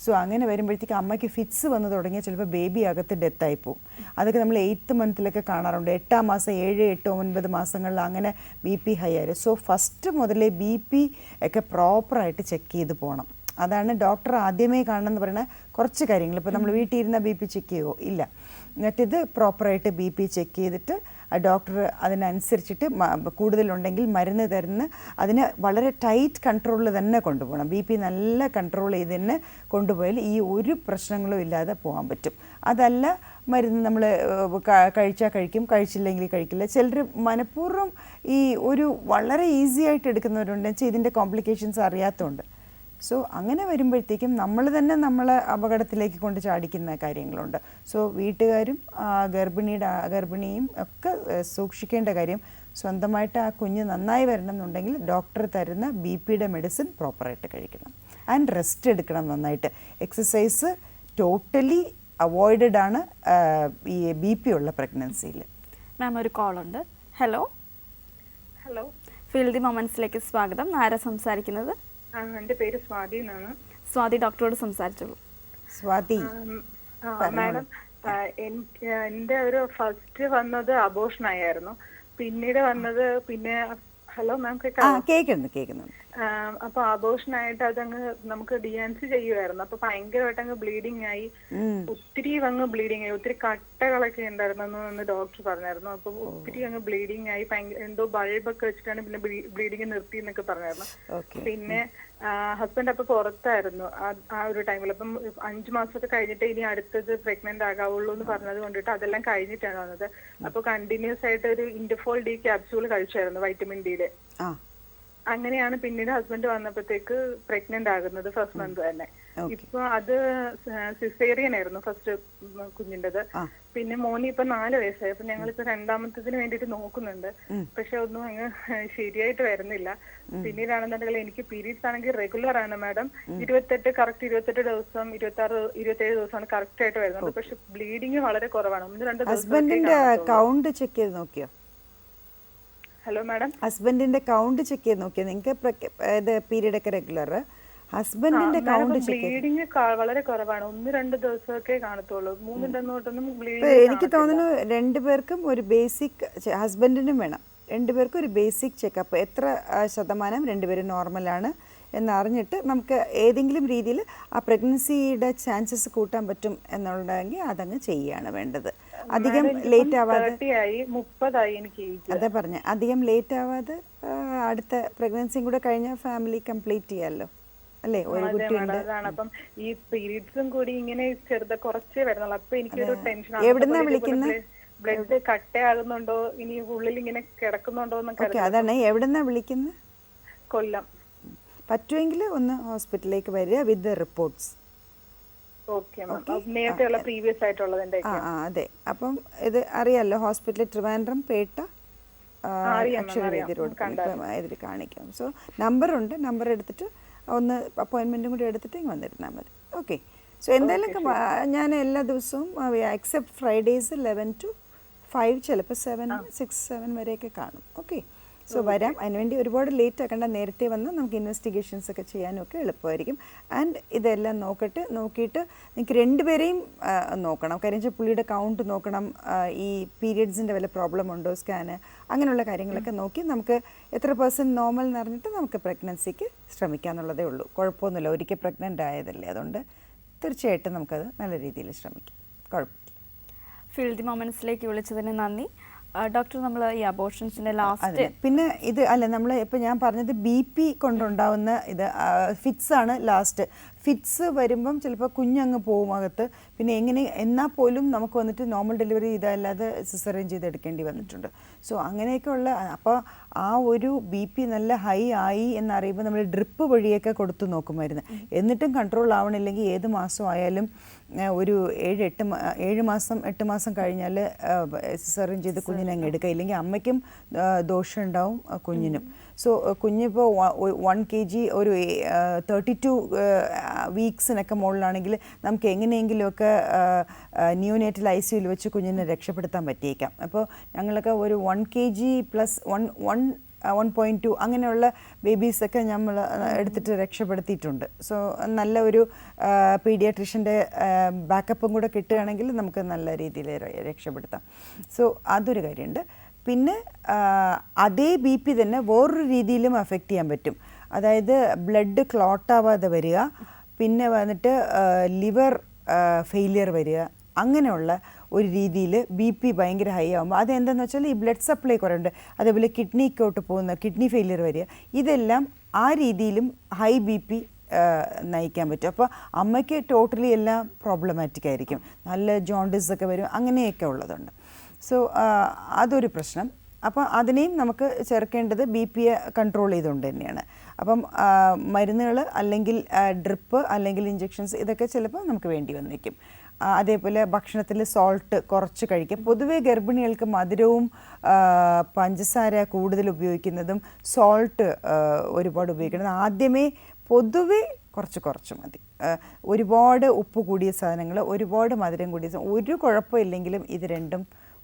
സോ അങ്ങനെ വരുമ്പോഴത്തേക്ക് അമ്മയ്ക്ക് ഫിറ്റ്സ് വന്ന് തുടങ്ങിയാൽ ചിലപ്പോൾ ബേബി അകത്ത് ഡെത്തായി പോവും. അതൊക്കെ നമ്മൾ 8th മന്തിലൊക്കെ കാണാറുണ്ട്. 8ാം മാസം 7, 8, 9 മാസങ്ങളിൽ അങ്ങനെ ബി പി ഹൈ ആയിരുന്നു. സോ ഫസ്റ്റ് മുതലേ ബി പി ഒക്കെ പ്രോപ്പറായിട്ട് ചെക്ക് ചെയ്ത് പോകണം. അതാണ് ഡോക്ടർ ആദ്യമേ കാണണമെന്ന് പറയുന്ന കുറച്ച് കാര്യങ്ങൾ. ഇപ്പോൾ നമ്മൾ വീട്ടിൽ ഇരുന്ന ബി പി ചെക്ക് ചെയ്യുമോ? ഇല്ല. എന്നിട്ടിത് പ്രോപ്പറായിട്ട് ബി പി ചെക്ക് ചെയ്തിട്ട് ഡോക്ടർ അതിനനുസരിച്ചിട്ട് കൂടുതലുണ്ടെങ്കിൽ മരുന്ന് തരുന്ന അതിന് വളരെ ടൈറ്റ് കൺട്രോളിൽ തന്നെ കൊണ്ടുപോകണം. ബി പി നല്ല കൺട്രോൾ ചെയ്ത് തന്നെ കൊണ്ടുപോയാൽ ഈ ഒരു പ്രശ്നങ്ങളും ഇല്ലാതെ പോകാൻ പറ്റും. അതല്ല മരുന്ന് നമ്മൾ കഴിച്ചാൽ കഴിക്കും, കഴിച്ചില്ലെങ്കിൽ കഴിക്കില്ല. ചിലർ മനഃപൂർവ്വം ഈ ഒരു വളരെ ഈസി ആയിട്ട് എടുക്കുന്നവരുണ്ട്, വെച്ചാൽ ഇതിൻ്റെ കോംപ്ലിക്കേഷൻസ് അറിയാത്തതുകൊണ്ട്. സോ അങ്ങനെ വരുമ്പോഴത്തേക്കും നമ്മൾ തന്നെ നമ്മളെ അപകടത്തിലേക്ക് കൊണ്ട് ചാടിക്കുന്ന കാര്യങ്ങളുണ്ട്. സോ വീട്ടുകാരും ഗർഭിണിയും ഒക്കെ സൂക്ഷിക്കേണ്ട കാര്യം, സ്വന്തമായിട്ട് ആ കുഞ്ഞ് നന്നായി വരണം എന്നുണ്ടെങ്കിൽ ഡോക്ടർ തരുന്ന ബി പിയുടെ മെഡിസിൻ പ്രോപ്പറായിട്ട് കഴിക്കണം. ആൻഡ് റെസ്റ്റ് എടുക്കണം നന്നായിട്ട്. എക്സസൈസ് ടോട്ടലി അവോയ്ഡഡ് ആണ് ഈ ബി പി ഉള്ള പ്രഗ്നൻസിയിൽ. മാം, ഒരു കോൾ ഉണ്ട്. ഹലോ. ഫീൽഡ് മൊമെന്റ്സിലേക്ക് സ്വാഗതം. ആരാ സംസാരിക്കുന്നത്? എൻ്റെ പേര് സ്വാതി എന്നാണ്. സ്വാതി, ഡോക്ടറോട് സംസാരിച്ചോളൂ. സ്വാതി മാഡം, എൻ്റെ ഒരു ഫസ്റ്റ് വന്നത് അബോർഷൻ ആയിരുന്നു. പിന്നീട് വന്നത് ഹലോ മാം, കേൾക്കുന്നുണ്ട്. അപ്പൊ അബോർഷനായിട്ട് അതങ്ങ് നമുക്ക് ഡി-ആൻസി ചെയ്യുമായിരുന്നു. അപ്പൊ ഭയങ്കരമായിട്ട് അങ്ങ് ബ്ലീഡിങ് ആയി, ഒത്തിരി അങ്ങ് ബ്ലീഡിങ് ആയി, ഒത്തിരി കട്ടകളൊക്കെ ഉണ്ടായിരുന്നു ഡോക്ടർ പറഞ്ഞായിരുന്നു. അപ്പൊ ഒത്തിരി അങ്ങ് ബ്ലീഡിങ് ആയി, എന്തോ ബൾബൊക്കെ വെച്ചിട്ടാണ് പിന്നെ ബ്ലീഡിങ് നിർത്തി എന്നൊക്കെ പറഞ്ഞായിരുന്നു. പിന്നെ ഹസ്ബൻഡ് അപ്പൊ പുറത്തായിരുന്നു ആ ഒരു ടൈമിൽ. അപ്പം 5 മാസമൊക്കെ കഴിഞ്ഞിട്ട് ഇനി അടുത്തത് പ്രഗ്നന്റ് ആകാവുള്ളൂ എന്ന് പറഞ്ഞത് കൊണ്ടിട്ട് അതെല്ലാം കഴിഞ്ഞിട്ടാണ് വന്നത്. അപ്പൊ കണ്ടിന്യൂസ് ആയിട്ട് ഒരു ഇൻഡഫോൾ ഡി ക്യാപ്സ്യൂൾ കഴിച്ചായിരുന്നു, വൈറ്റമിൻ ഡിയുടെ. അങ്ങനെയാണ് പിന്നീട് ഹസ്ബൻഡ് വന്നപ്പോഴത്തേക്ക് പ്രഗ്നന്റ് ആകുന്നത് ഫസ്റ്റ് മന്ത് തന്നെ. ഇപ്പൊ അത് സിസേറിയൻ ആയിരുന്നു ഫസ്റ്റ് കുഞ്ഞിൻ്റെത്. പിന്നെ മോനി ഇപ്പൊ 4 വയസ്സായി. അപ്പൊ ഞങ്ങളിപ്പോ രണ്ടാമത്തതിന് വേണ്ടിട്ട് നോക്കുന്നുണ്ട്. പക്ഷെ ഒന്നും അങ്ങ് ശരിയായിട്ട് വരുന്നില്ല. പിന്നീടാണെന്നുണ്ടെങ്കിൽ എനിക്ക് പീരീഡ്സ് ആണെങ്കിൽ റെഗുലർ ആണ് മാഡം. 28 ദിവസം 27 ദിവസമാണ് കറക്റ്റ് ആയിട്ട് വരുന്നത്. പക്ഷെ ബ്ലീഡിങ് വളരെ കുറവാണ്. 1-2 ഹസ്ബൻഡിന്റെ കൗണ്ട് ചെക്ക് ചെയ്ത് നോക്കിയോ? ഹലോ മാഡം, ഹസ്ബൻഡിന്റെ കൗണ്ട് ചെക്ക് ചെയ്ത് നോക്കിയോ? നിങ്ങൾക്ക് പീരീഡ് ഒക്കെ റെഗുലർ, ഹസ്ബൻഡിന്റെ കൗണ്ട് ചെക്ക് ചെയ്ത്? ബ്ലീഡിങ് വളരെ കുറവാണ്. 1-2 ദിവസമൊക്കെ കാണത്തുള്ളൂ. 3-4 ബ്ലീഡിങ്. എനിക്ക് തോന്നുന്നു 2 പേർക്കും ഒരു ബേസിക്, ഹസ്ബൻഡിനും വേണം 2 പേർക്കും ഒരു ബേസിക് ചെക്കപ്പ്. എത്ര ശതമാനം 2 പേരും നോർമലാണ് എന്നറിഞ്ഞിട്ട് നമുക്ക് ഏതെങ്കിലും രീതിയിൽ ആ പ്രഗ്നൻസിയുടെ ചാൻസസ് കൂട്ടാൻ പറ്റും എന്നുണ്ടെങ്കിൽ അതങ്ങ് ചെയ്യുകയാണ് വേണ്ടത്. അധികം ലേറ്റ് ആവാതെ, 30 എനിക്ക് അതാ പറഞ്ഞ, അധികം ലേറ്റ് ആവാതെ അടുത്ത പ്രഗ്നൻസിയും കൂടെ കഴിഞ്ഞാൽ ഫാമിലി കംപ്ലീറ്റ് ചെയ്യാമല്ലോ, അല്ലേ? ഒരു കുട്ടിയുണ്ട്. അപ്പം ഈ പീരീഡ്സും കൂടി ഇങ്ങനെ കുറച്ചേ വരുന്നുള്ളൂ. അപ്പൊ എനിക്കൊരു ടെൻഷൻ. എവിടുന്നാ വിളിക്കുന്നത്? ബ്ലഡ് കട്ടയാകുന്നുണ്ടോ, ഇനി ഉള്ളിൽ ഇങ്ങനെ കിടക്കുന്നുണ്ടോ എന്നൊക്കെ. അതാണ്. എവിടുന്നാ വിളിക്കുന്നത്? കൊല്ലം. പറ്റുമെങ്കിൽ ഒന്ന് ഹോസ്പിറ്റലിലേക്ക് വരിക വിത്ത് റിപ്പോർട്ട്സ്. നേരത്തെയുള്ള പ്രീവിയസ് ആയിട്ടുള്ളതിന്റെ. അതെ. അപ്പം ഇത് അറിയാലോ, ഹോസ്പിറ്റൽ ട്രിവാൻഡ്രം, പേട്ട, അക്ഷരവേദി റോഡ് ഇതിൽ കാണിക്കാം. സോ നമ്പറുണ്ട്, നമ്പർ എടുത്തിട്ട് ഒന്ന് അപ്പോയിൻമെൻറ്റും കൂടി എടുത്തിട്ട് ഇങ്ങ് വന്നിരുന്നാൽ മതി. ഓക്കെ. സോ എന്തായാലും ഞാൻ എല്ലാ ദിവസവും എക്സെപ്റ്റ് ഫ്രൈഡേയ്സ് 11 to 5, ചിലപ്പോൾ 6-7 വരെയൊക്കെ കാണും. ഓക്കെ. സോ വരാം. അതിനുവേണ്ടി ഒരുപാട് ലേറ്റ് ആക്കേണ്ട, നേരത്തെ വന്ന് നമുക്ക് ഇൻവെസ്റ്റിഗേഷൻസ് ഒക്കെ ചെയ്യാനൊക്കെ എളുപ്പമായിരിക്കും. ആൻഡ് ഇതെല്ലാം നോക്കിയിട്ട് നിങ്ങൾക്ക് 2 പേരെയും നോക്കണം. കാര്യം വെച്ചാൽ പുള്ളിയുടെ കൗണ്ട് നോക്കണം, ഈ പീരിയഡ്സിൻ്റെ വല്ല പ്രോബ്ലം ഉണ്ടോ, സ്കാന്, അങ്ങനെയുള്ള കാര്യങ്ങളൊക്കെ നോക്കി നമുക്ക് എത്ര % നോർമൽ എന്ന് അറിഞ്ഞിട്ട് നമുക്ക് പ്രഗ്നൻസിക്ക് ശ്രമിക്കാമെന്നുള്ളതേ ഉള്ളൂ. കുഴപ്പമൊന്നുമില്ല, ഒരിക്കൽ പ്രഗ്നൻ്റ് ആയതല്ലേ, അതുകൊണ്ട് തീർച്ചയായിട്ടും നമുക്കത് നല്ല രീതിയിൽ ശ്രമിക്കാം, കുഴപ്പമില്ല. ഫീൽഡ് മൊമെന്റ്സിലേക്ക് വിളിച്ചതിന് നന്ദി ഡോക്ടർ. നമ്മൾ ഈ അബോർഷൻസിന്റെ ലാസ്റ്റ് പിന്നെ ഇത് അല്ല, നമ്മൾ ഇപ്പോൾ ഞാൻ പറഞ്ഞത് BP കൊണ്ടുണ്ടാവുന്ന ഇത് ഫിറ്റ്സ് ആണ് ലാസ്റ്റ്. ഫിറ്റ്സ് വരുമ്പം ചിലപ്പോൾ കുഞ്ഞങ്ങ് പോകും അകത്ത്. പിന്നെ എന്നാൽ പോലും നമുക്ക് വന്നിട്ട് നോർമൽ ഡെലിവറി ചെയ്തല്ലാതെ സിസേറിയൻ ചെയ്തെടുക്കേണ്ടി വന്നിട്ടുണ്ട്. സോ അങ്ങനെയൊക്കെ ഉള്ള, അപ്പോൾ ആ ഒരു BP നല്ല ഹൈ ആയി എന്നറിയുമ്പോൾ നമ്മൾ ഡ്രിപ്പ് വഴിയൊക്കെ കൊടുത്തു നോക്കുമായിരുന്നു. എന്നിട്ടും കൺട്രോൾ ആവണില്ലെങ്കിൽ ഏത് മാസം ആയാലും ഒരു 7 മാസം 8 മാസം കഴിഞ്ഞാൽ സിസേറിയൻ ചെയ്ത് കുഞ്ഞിനെ അങ്ങ് എടുക്കുക. ഇല്ലെങ്കിൽ അമ്മയ്ക്കും ദോഷം ഉണ്ടാവും, കുഞ്ഞിനും. സോ കുഞ്ഞിപ്പോൾ 1 kg ഒരു 32 വീക്സിനൊക്കെ മുകളിലാണെങ്കിൽ നമുക്ക് എങ്ങനെയെങ്കിലുമൊക്കെ ന്യൂനേറ്റൽ ICUയിൽ വെച്ച് കുഞ്ഞിനെ രക്ഷപ്പെടുത്താൻ പറ്റിയേക്കാം. അപ്പോൾ ഞങ്ങളൊക്കെ ഒരു 1 kg + 1.2 അങ്ങനെയുള്ള ബേബീസൊക്കെ നമ്മൾ എടുത്തിട്ട് രക്ഷപ്പെടുത്തിയിട്ടുണ്ട്. സോ നല്ല ഒരു പീഡിയാട്രിഷ്യൻ്റെ ബാക്കപ്പും കൂടെ കിട്ടുകയാണെങ്കിൽ നമുക്ക് നല്ല രീതിയിൽ രക്ഷപ്പെടുത്താം. സോ അതൊരു കാര്യമുണ്ട്. പിന്നെ അതേ BP തന്നെ വേറൊരു രീതിയിലും അഫക്റ്റ് ചെയ്യാൻ പറ്റും. അതായത് ബ്ലഡ് ക്ലോട്ടാവാതെ വരിക, പിന്നെ വന്നിട്ട് ലിവർ ഫെയിലിയർ വരിക, അങ്ങനെയുള്ള ഒരു രീതിയിൽ BP ഭയങ്കര ഹൈ ആകുമ്പോൾ അതെന്താണെന്ന് വെച്ചാൽ ഈ ബ്ലഡ് സപ്ലൈ കുറവുണ്ട്. അതേപോലെ കിഡ്നിക്കോട്ട് പോകുന്ന കിഡ്നി ഫെയിലിയർ വരിക, ഇതെല്ലാം ആ രീതിയിലും ഹൈ BP നയിക്കാൻ പറ്റും. അപ്പോൾ അമ്മയ്ക്ക് ടോട്ടലി എല്ലാം പ്രോബ്ലമാറ്റിക് ആയിരിക്കും. നല്ല ജോണ്ടിസ് ഒക്കെ വരും, അങ്ങനെയൊക്കെ ഉള്ളതുണ്ട്. സോ അതൊരു പ്രശ്നം. അപ്പോൾ അതിനെയും നമുക്ക് ചേർക്കേണ്ടത് BP കൺട്രോൾ ചെയ്തുകൊണ്ട് തന്നെയാണ്. അപ്പം മരുന്നുകൾ അല്ലെങ്കിൽ ഡ്രിപ്പ് അല്ലെങ്കിൽ ഇഞ്ചെക്ഷൻസ് ഇതൊക്കെ ചിലപ്പോൾ നമുക്ക് വേണ്ടി വന്നേക്കും. അതേപോലെ ഭക്ഷണത്തിൽ സോൾട്ട് കുറച്ച് കഴിക്കുക. പൊതുവേ ഗർഭിണികൾക്ക് മധുരവും പഞ്ചസാര കൂടുതൽ ഉപയോഗിക്കുന്നതും സോൾട്ട് ഒരുപാട് ഉപയോഗിക്കുന്നത് ആദ്യമേ പൊതുവേ കുറച്ച് മതി. ഒരുപാട് ഉപ്പ് കൂടിയ സാധനങ്ങൾ, ഒരുപാട് മധുരം കൂടിയ ഒരു കുഴപ്പമില്ലെങ്കിലും ഇത് രണ്ടും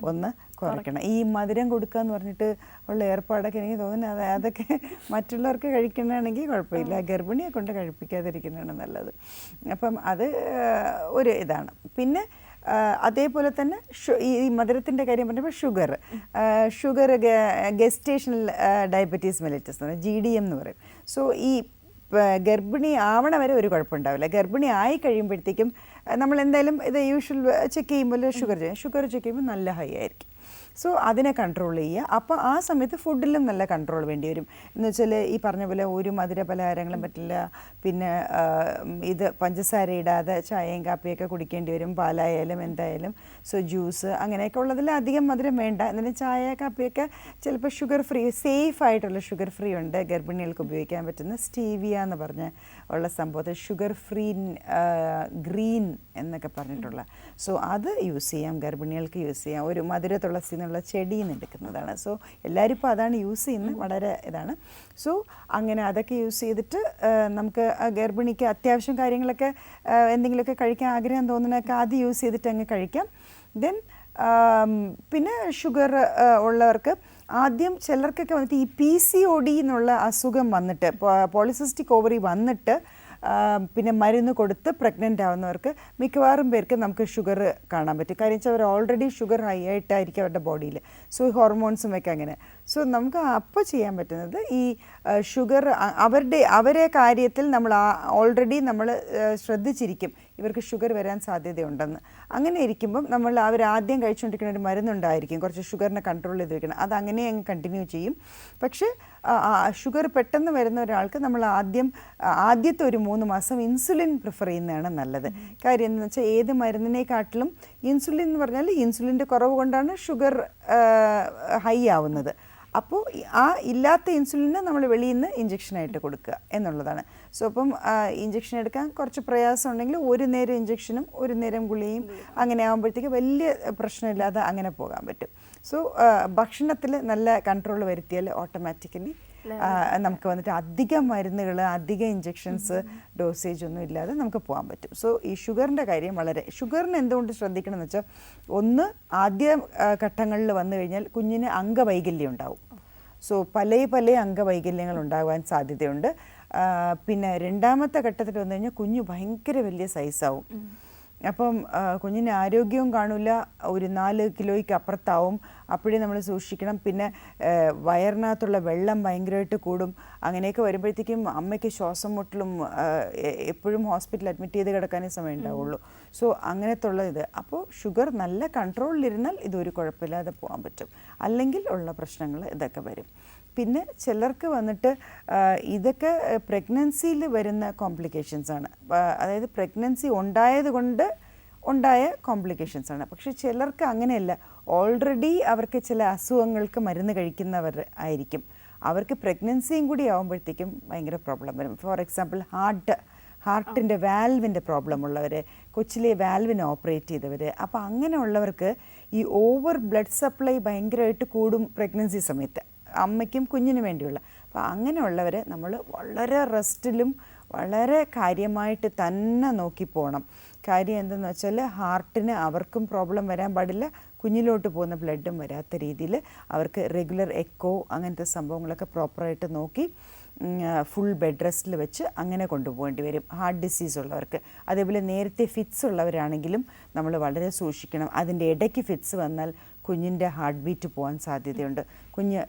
ഒന്ന് കുറയ്ക്കണം. ഈ മധുരം കൊടുക്കുക എന്ന് പറഞ്ഞിട്ട് ഉള്ള ഏർപ്പാടൊക്കെ എനിക്ക് തോന്നുന്നത് അതൊക്കെ മറ്റുള്ളവർക്ക് കഴിക്കണമെങ്കിൽ കുഴപ്പമില്ല, ഗർഭിണിയെ കൊണ്ട് കഴിപ്പിക്കാതിരിക്കുന്നതാണ് നല്ലത്. അപ്പം അത് ഒരു ഇതാണ്. പിന്നെ അതേപോലെ തന്നെ ഈ മധുരത്തിൻ്റെ കാര്യം പറഞ്ഞപ്പോൾ ഷുഗർ ഗെസ്റ്റേഷണൽ ഡയബറ്റീസ് മെലിറ്റസ് എന്ന് പറയും, GDM എന്ന് പറയും. സോ ഈ ഗർഭിണി ആവണ വരെ ഒരു കുഴപ്പമുണ്ടാവില്ല. ഗർഭിണി ആയി കഴിയുമ്പോഴത്തേക്കും നമ്മൾ എന്തായാലും ഇത് യൂഷ്വൽ ചെക്ക് ചെയ്യുമ്പോൾ ഷുഗർ ചെക്ക് ചെയ്യുമ്പോൾ നല്ല ഹൈ ആയിരിക്കും. സോ അതിനെ കൺട്രോൾ ചെയ്യുക. അപ്പോൾ ആ സമയത്ത് ഫുഡിലും നല്ല കൺട്രോൾ വേണ്ടി വരും. എന്ന് വെച്ചാൽ ഈ പറഞ്ഞ പോലെ ഒരു മധുര പലഹാരങ്ങളും പറ്റില്ല, പിന്നെ ഇത് പഞ്ചസാര ഇടാതെ ചായയും കാപ്പിയൊക്കെ കുടിക്കേണ്ടി വരും, പാലായാലും എന്തായാലും. സോ ജ്യൂസ് അങ്ങനെയൊക്കെ ഉള്ളതിൽ അധികം മധുരം വേണ്ട. എന്നാലും ചായ കാപ്പിയൊക്കെ ചിലപ്പോൾ ഷുഗർ ഫ്രീ, സേഫ് ആയിട്ടുള്ള ഷുഗർ ഫ്രീ ഉണ്ട് ഗർഭിണികൾക്ക് ഉപയോഗിക്കാൻ പറ്റുന്ന സ്റ്റീവിയ എന്ന് പറഞ്ഞ ഉള്ള സംഭവത്തിൽ ഷുഗർ ഫ്രീ ഗ്രീൻ എന്നൊക്കെ പറഞ്ഞിട്ടുള്ള. സോ അത് യൂസ് ചെയ്യാം, ഗർഭിണികൾക്ക് യൂസ് ചെയ്യാം. ഒരു മധുര തുളസി എന്നുള്ള ചെടിയിൽ നിന്ന് എടുക്കുന്നതാണ്. സോ എല്ലാവരും ഇപ്പോൾ അതാണ് യൂസ് ചെയ്യുന്നത്, വളരെ ഇതാണ്. സോ അങ്ങനെ അതൊക്കെ യൂസ് ചെയ്തിട്ട് നമുക്ക് ഗർഭിണിക്ക് അത്യാവശ്യം കാര്യങ്ങളൊക്കെ എന്തെങ്കിലുമൊക്കെ കഴിക്കാൻ ആഗ്രഹം തോന്നുന്നതൊക്കെ അത് യൂസ് ചെയ്തിട്ട് അങ്ങ് കഴിക്കാം. ദെൻ പിന്നെ ഷുഗർ ഉള്ളവർക്ക് ആദ്യം ചിലർക്കൊക്കെ വന്നിട്ട് ഈ PCOD എന്നുള്ള അസുഖം വന്നിട്ട്, പോളിസിസ്റ്റിക് ഓവറി വന്നിട്ട് പിന്നെ മരുന്ന് കൊടുത്ത് പ്രഗ്നൻ്റ് ആവുന്നവർക്ക് മിക്കവാറും പേർക്ക് നമുക്ക് ഷുഗർ കാണാൻ പറ്റും. കാര്യം വെച്ചാൽ അവർ ഓൾറെഡി ഷുഗർ ഹൈ ആയിട്ടായിരിക്കും അവരുടെ ബോഡിയിൽ. സോ ഹോർമോൺസും ഒക്കെ അങ്ങനെ. സോ നമുക്ക് അപ്പോൾ ചെയ്യാൻ പറ്റുന്നത് ഈ ഷുഗർ അവരെ കാര്യത്തിൽ നമ്മൾ ഓൾറെഡി നമ്മൾ ശ്രദ്ധിച്ചിരിക്കും ഇവർക്ക് ഷുഗർ വരാൻ സാധ്യതയുണ്ടെന്ന്. അങ്ങനെ ഇരിക്കുമ്പം അവർ ആദ്യം കഴിച്ചുകൊണ്ടിരിക്കുന്ന ഒരു മരുന്നുണ്ടായിരിക്കും കുറച്ച് ഷുഗറിനെ കൺട്രോൾ ചെയ്തിരിക്കണം, അതങ്ങനെ അങ്ങ് കണ്ടിന്യൂ ചെയ്യും. പക്ഷേ ഷുഗർ പെട്ടെന്ന് വരുന്ന ഒരാൾക്ക് നമ്മൾ ആദ്യത്തെ ഒരു 3 മാസം ഇൻസുലിൻ പ്രിഫർ ചെയ്യുന്നതാണ് നല്ലത്. കാര്യം എന്താണെന്ന് വെച്ചാൽ ഏത് മരുന്നിനെക്കാട്ടിലും ഇൻസുലിൻ എന്ന് പറഞ്ഞാൽ ഇൻസുലിൻ്റെ കുറവ് കൊണ്ടാണ് ഷുഗർ ഹൈ ആവുന്നത്. അപ്പോൾ ആ ഇല്ലാത്ത ഇൻസുലിനെ നമ്മൾ വെളിയിൽ നിന്ന് ഇഞ്ചക്ഷനായിട്ട് കൊടുക്കുക എന്നുള്ളതാണ്. സോ അപ്പം ഇഞ്ചക്ഷൻ എടുക്കാൻ കുറച്ച് പ്രയാസം ഉണ്ടെങ്കിൽ ഒരു നേരം ഇഞ്ചക്ഷനും ഒരു നേരം ഗുളികയും അങ്ങനെ ആകുമ്പോഴത്തേക്ക് വലിയ പ്രശ്നമില്ലാതെ അങ്ങനെ പോകാൻ പറ്റും. സോ ഭക്ഷണത്തിൽ നല്ല കൺട്രോൾ വരുത്തിയാൽ ഓട്ടോമാറ്റിക്കലി നമുക്ക് വന്നിട്ട് അധികം മരുന്നുകൾ, അധികം ഇഞ്ചക്ഷൻസ്, ഡോസേജ് ഒന്നും ഇല്ലാതെ നമുക്ക് പോകാൻ പറ്റും. സോ ഈ ഷുഗറിൻ്റെ കാര്യം ഷുഗറിന് എന്തുകൊണ്ട് ശ്രദ്ധിക്കണം എന്ന് വെച്ചാൽ, ഒന്ന് ആദ്യ ഘട്ടങ്ങളിൽ വന്നു കഴിഞ്ഞാൽ കുഞ്ഞിന് അംഗവൈകല്യം ഉണ്ടാവും. സോ പല അംഗവൈകല്യങ്ങൾ ഉണ്ടാകാൻ സാധ്യതയുണ്ട്. പിന്നെ രണ്ടാമത്തെ ഘട്ടത്തിൽ വന്നു കഴിഞ്ഞാൽ കുഞ്ഞ് ഭയങ്കര വലിയ സൈസാവും. അപ്പം കുഞ്ഞിന് ആരോഗ്യവും കാണില്ല, ഒരു 4 കിലോയ്ക്ക് അപ്പുറത്താവും. അപ്പോഴേ നമ്മൾ സൂക്ഷിക്കണം. പിന്നെ വയറിനകത്തുള്ള വെള്ളം ഭയങ്കരമായിട്ട് കൂടും. അങ്ങനെയൊക്കെ വരുമ്പോഴത്തേക്കും അമ്മയ്ക്ക് ശ്വാസം മുട്ടലും എപ്പോഴും ഹോസ്പിറ്റലിൽ അഡ്മിറ്റ് ചെയ്ത് കിടക്കാനേ സമയം ഉണ്ടാവുള്ളൂ. സോ അങ്ങനത്തെ ഉള്ള ഇത്. അപ്പോൾ ഷുഗർ നല്ല കൺട്രോളിലിരുന്നാൽ ഇതൊരു കുഴപ്പമില്ലാതെ പോകാൻ പറ്റും. അല്ലെങ്കിൽ ഉള്ള പ്രശ്നങ്ങൾ ഇതൊക്കെ വരും. പിന്നെ ചിലർക്ക് വന്നിട്ട് ഇതൊക്കെ പ്രഗ്നൻസിയിൽ വരുന്ന കോംപ്ലിക്കേഷൻസാണ്. അതായത് പ്രഗ്നൻസി ഉണ്ടായത് കൊണ്ട് ഉണ്ടായ കോംപ്ലിക്കേഷൻസാണ്. പക്ഷേ ചിലർക്ക് അങ്ങനെയല്ല, ഓൾറെഡി അവർക്ക് ചില അസുഖങ്ങൾക്ക് മരുന്ന് കഴിക്കുന്നവർ ആയിരിക്കും. അവർക്ക് പ്രഗ്നൻസിയും കൂടി ആകുമ്പോഴത്തേക്കും ഭയങ്കര പ്രോബ്ലം വരും. ഫോർ എക്സാമ്പിൾ ഹാർട്ടിൻ്റെ വാൽവിൻ്റെ പ്രോബ്ലം ഉള്ളവർ, കൊച്ചിലെ വാൽവിനെ ഓപ്പറേറ്റ് ചെയ്തവർ. അപ്പോൾ അങ്ങനെയുള്ളവർക്ക് ഈ ഓവർ ബ്ലഡ് സപ്ലൈ ഭയങ്കരമായിട്ട് കൂടും പ്രഗ്നൻസി സമയത്ത്, അമ്മയ്ക്കും കുഞ്ഞിനും വേണ്ടിയുള്ള. അപ്പോൾ അങ്ങനെയുള്ളവരെ നമ്മൾ വളരെ റെസ്റ്റിലും വളരെ കാര്യമായിട്ട് തന്നെ നോക്കി പോകണം. കാര്യം എന്തെന്ന് വെച്ചാൽ ഹാർട്ടിന് അവർക്കും പ്രോബ്ലം വരാൻ പാടില്ല, കുഞ്ഞിലോട്ട് പോകുന്ന ബ്ലഡും വരാത്ത രീതിയിൽ അവർക്ക് റെഗുലർ എക്കോ അങ്ങനത്തെ സംഭവങ്ങളൊക്കെ പ്രോപ്പറായിട്ട് നോക്കി ഫുൾ ബെഡ് റെസ്റ്റിൽ വെച്ച് അങ്ങനെ കൊണ്ടുപോകേണ്ടി വരും ഹാർട്ട് ഡിസീസ് ഉള്ളവർക്ക്. അതേപോലെ നേരത്തെ ഫിറ്റ്സ് ഉള്ളവരാണെങ്കിലും നമ്മൾ വളരെ സൂക്ഷിക്കണം. അതിൻ്റെ ഇടയ്ക്ക് ഫിറ്റ്സ് വന്നാൽ കുഞ്ഞിൻ്റെ ഹാർട്ട് ബീറ്റ് പോകാൻ സാധ്യതയുണ്ട്. കുഞ്ഞ്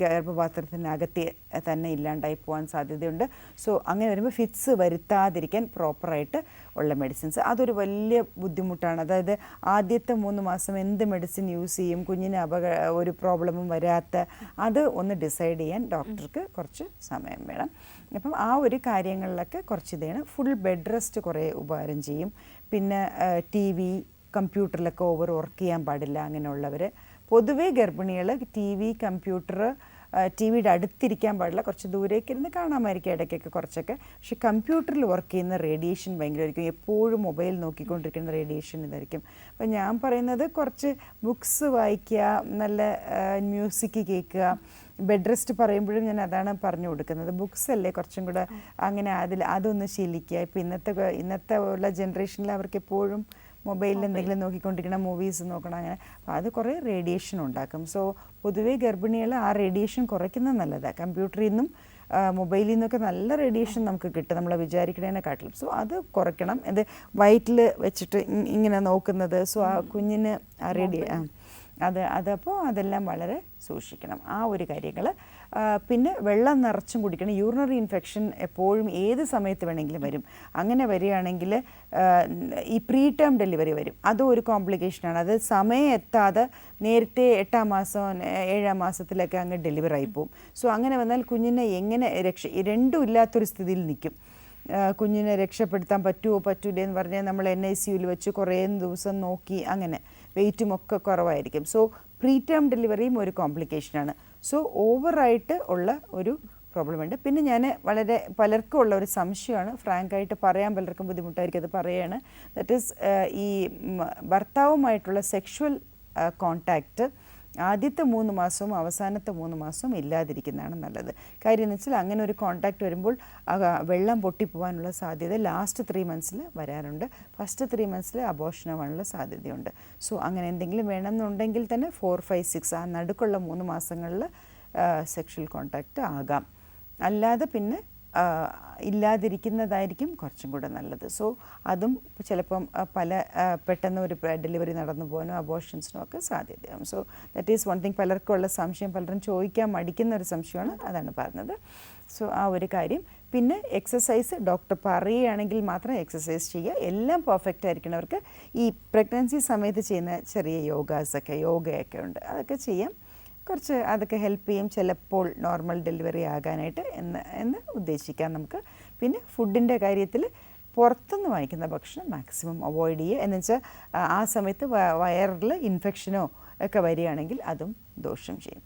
ഗർഭപാത്രത്തിനകത്ത് തന്നെ ഇല്ലാണ്ടായി പോകാൻ സാധ്യതയുണ്ട്. സോ അങ്ങനെ വരുമ്പോൾ ഫിറ്റ്സ് വരുത്താതിരിക്കാൻ പ്രോപ്പറായിട്ട് ഉള്ള മെഡിസിൻസ്, അതൊരു വലിയ ബുദ്ധിമുട്ടാണ്. അതായത് ആദ്യത്തെ 3 മാസം എന്ത് മെഡിസിൻ യൂസ് ചെയ്യും, കുഞ്ഞിന് ഒരു പ്രോബ്ലമും വരാത്ത, അത് ഒന്ന് ഡിസൈഡ് ചെയ്യാൻ ഡോക്ടർക്ക് കുറച്ച് സമയം വേണം. അപ്പം ആ ഒരു കാര്യങ്ങളിലൊക്കെ കുറച്ച് ഇതാണ്. ഫുൾ ബെഡ് റെസ്റ്റ് കുറേ ഉപകാരം ചെയ്യും. പിന്നെ TV, കമ്പ്യൂട്ടറിലൊക്കെ ഓവർ വർക്ക് ചെയ്യാൻ പാടില്ല. അങ്ങനെയുള്ളവർ പൊതുവേ ഗർഭിണികൾ TV, കമ്പ്യൂട്ടർ, TVയുടെ അടുത്തിരിക്കാൻ പാടില്ല, കുറച്ച് ദൂരേക്ക് ഇരുന്ന് കാണാമായിരിക്കും ഇടയ്ക്കൊക്കെ കുറച്ചൊക്കെ. പക്ഷെ കമ്പ്യൂട്ടറിൽ വർക്ക് ചെയ്യുന്ന റേഡിയേഷൻ ഭയങ്കരമായിരിക്കും. എപ്പോഴും മൊബൈൽ നോക്കിക്കൊണ്ടിരിക്കുന്ന റേഡിയേഷൻ ഇതായിരിക്കും. അപ്പം ഞാൻ പറയുന്നത് കുറച്ച് ബുക്സ് വായിക്കുക, നല്ല മ്യൂസിക് കേൾക്കുക. ബെഡ് റെസ്റ്റ് പറയുമ്പോഴും ഞാൻ അതാണ് പറഞ്ഞു കൊടുക്കുന്നത്. ബുക്സ് അല്ലേ കുറച്ചും കൂടെ അങ്ങനെ അതൊന്ന് ശീലിക്കുക. ഇപ്പം ഇന്നത്തെ ഉള്ള ജനറേഷനിൽ അവർക്ക് എപ്പോഴും മൊബൈലിൽ എന്തെങ്കിലും നോക്കിക്കൊണ്ടിരിക്കണം, മൂവീസ് നോക്കണം, അങ്ങനെ. അപ്പോൾ അത് കുറേ റേഡിയേഷൻ ഉണ്ടാക്കും. സോ പൊതുവേ ഗർഭിണികൾ ആ റേഡിയേഷൻ കുറയ്ക്കുന്നത് നല്ലതാണ്. കമ്പ്യൂട്ടറിൽ നിന്നും മൊബൈലിൽ നിന്നൊക്കെ നല്ല റേഡിയേഷൻ നമുക്ക് കിട്ടും, നമ്മൾ വിചാരിക്കുന്നതിനെക്കാട്ടിലും. സോ അത് കുറയ്ക്കണം. ഇത് വയറ്റിൽ വെച്ചിട്ട് ഇങ്ങനെ നോക്കുന്നത്, സോ ആ കുഞ്ഞിന് അതപ്പോൾ അതെല്ലാം വളരെ സൂക്ഷിക്കണം. ആ ഒരു കാര്യങ്ങൾ പിന്നെ വെള്ളം നിറച്ചും കുടിക്കണം. യൂറിനറി ഇൻഫെക്ഷൻ എപ്പോഴും ഏത് സമയത്ത് വേണമെങ്കിലും വരും. അങ്ങനെ വരികയാണെങ്കിൽ ഈ പ്രീ ടേം ഡെലിവറി വരും. അതും ഒരു കോംപ്ലിക്കേഷനാണ്. അത് സമയം എത്താതെ നേരത്തെ 8-ാം മാസം 7-ാം മാസത്തിലൊക്കെ അങ്ങ് ഡെലിവറി ആയി പോകും. സോ അങ്ങനെ വന്നാൽ കുഞ്ഞിനെ എങ്ങനെ രണ്ടും ഇല്ലാത്തൊരു സ്ഥിതിയിൽ നിൽക്കും. കുഞ്ഞിനെ രക്ഷപ്പെടുത്താൻ പറ്റുമോ പറ്റൂലേ എന്ന് പറഞ്ഞാൽ നമ്മൾ NICUവിൽ വെച്ച് കുറേ ദിവസം നോക്കി, അങ്ങനെ വെയിറ്റും ഒക്കെ കുറവായിരിക്കും. സോ പ്രീ ടേം ഡെലിവറിയും ഒരു കോംപ്ലിക്കേഷനാണ്. സോ ഓവറായിട്ട് ഉള്ള ഒരു പ്രോബ്ലമുണ്ട്. പിന്നെ ഞാൻ വളരെ പലർക്കും ഉള്ള ഒരു സംശയമാണ്, ഫ്രാങ്കായിട്ട് പറയാൻ പലർക്കും ബുദ്ധിമുട്ടായിരിക്കും, അത് പറയുകയാണ്. ദറ്റ് ഈസ് ഈ ഭർത്താവുമായിട്ടുള്ള സെക്ഷുവൽ കോണ്ടാക്റ്റ് ആദ്യത്തെ 3 മാസവും അവസാനത്തെ 3 മാസവും ഇല്ലാതിരിക്കുന്നതാണ് നല്ലത്. കാര്യം എന്ന് വെച്ചാൽ അങ്ങനെ ഒരു കോണ്ടാക്റ്റ് വരുമ്പോൾ വെള്ളം പൊട്ടിപ്പോകാനുള്ള സാധ്യത ലാസ്റ്റ് 3 മന്ത്സിൽ വരാറുണ്ട്. ഫസ്റ്റ് 3 മന്ത്സിൽ അബോർഷൻ ആവാനുള്ള സാധ്യതയുണ്ട്. സോ അങ്ങനെ എന്തെങ്കിലും വേണമെന്നുണ്ടെങ്കിൽ തന്നെ 4, 5, 6 ആ നടുക്കുള്ള 3 മാസങ്ങളിൽ സെക്ഷൽ കോണ്ടാക്റ്റ് ആകാം. അല്ലാതെ പിന്നെ ഇല്ലാതിരിക്കുന്നതായിരിക്കും കുറച്ചും കൂടെ നല്ലത്. സോ അതും ചിലപ്പം പെട്ടെന്ന് ഒരു ഡെലിവറി നടന്നു പോകാനോ അബോർഷൻസിനോ ഒക്കെ സാധ്യതയാകും. So that is one thing. പലർക്കുള്ള സംശയം, പലരും ചോദിക്കാൻ മടിക്കുന്ന ഒരു സംശയമാണ്, അതാണ് പറഞ്ഞത്. സോ ആ ഒരു കാര്യം. പിന്നെ എക്സസൈസ് ഡോക്ടർ പറയുകയാണെങ്കിൽ മാത്രം എക്സസൈസ് ചെയ്യുക. എല്ലാം പെർഫെക്റ്റ് ആയിരിക്കണവർക്ക് ഈ പ്രഗ്നൻസി സമയത്ത് ചെയ്യുന്ന ചെറിയ യോഗയൊക്കെ ഉണ്ട്, അതൊക്കെ ചെയ്യാം. കുറച്ച് അതൊക്കെ ഹെൽപ്പ് ചെയ്യും ചിലപ്പോൾ നോർമൽ ഡെലിവറി ആകാനായിട്ട് എന്ന് ഉദ്ദേശിക്കാം നമുക്ക്. പിന്നെ ഫുഡിൻ്റെ കാര്യത്തിൽ പുറത്തുനിന്ന് വാങ്ങിക്കുന്ന ഭക്ഷണം മാക്സിമം അവോയ്ഡ് ചെയ്യുക. എന്ന് വെച്ചാൽ ആ സമയത്ത് വയറിൽ ഇൻഫെക്ഷനോ ഒക്കെ വരികയാണെങ്കിൽ അതും ദോഷം ചെയ്യും.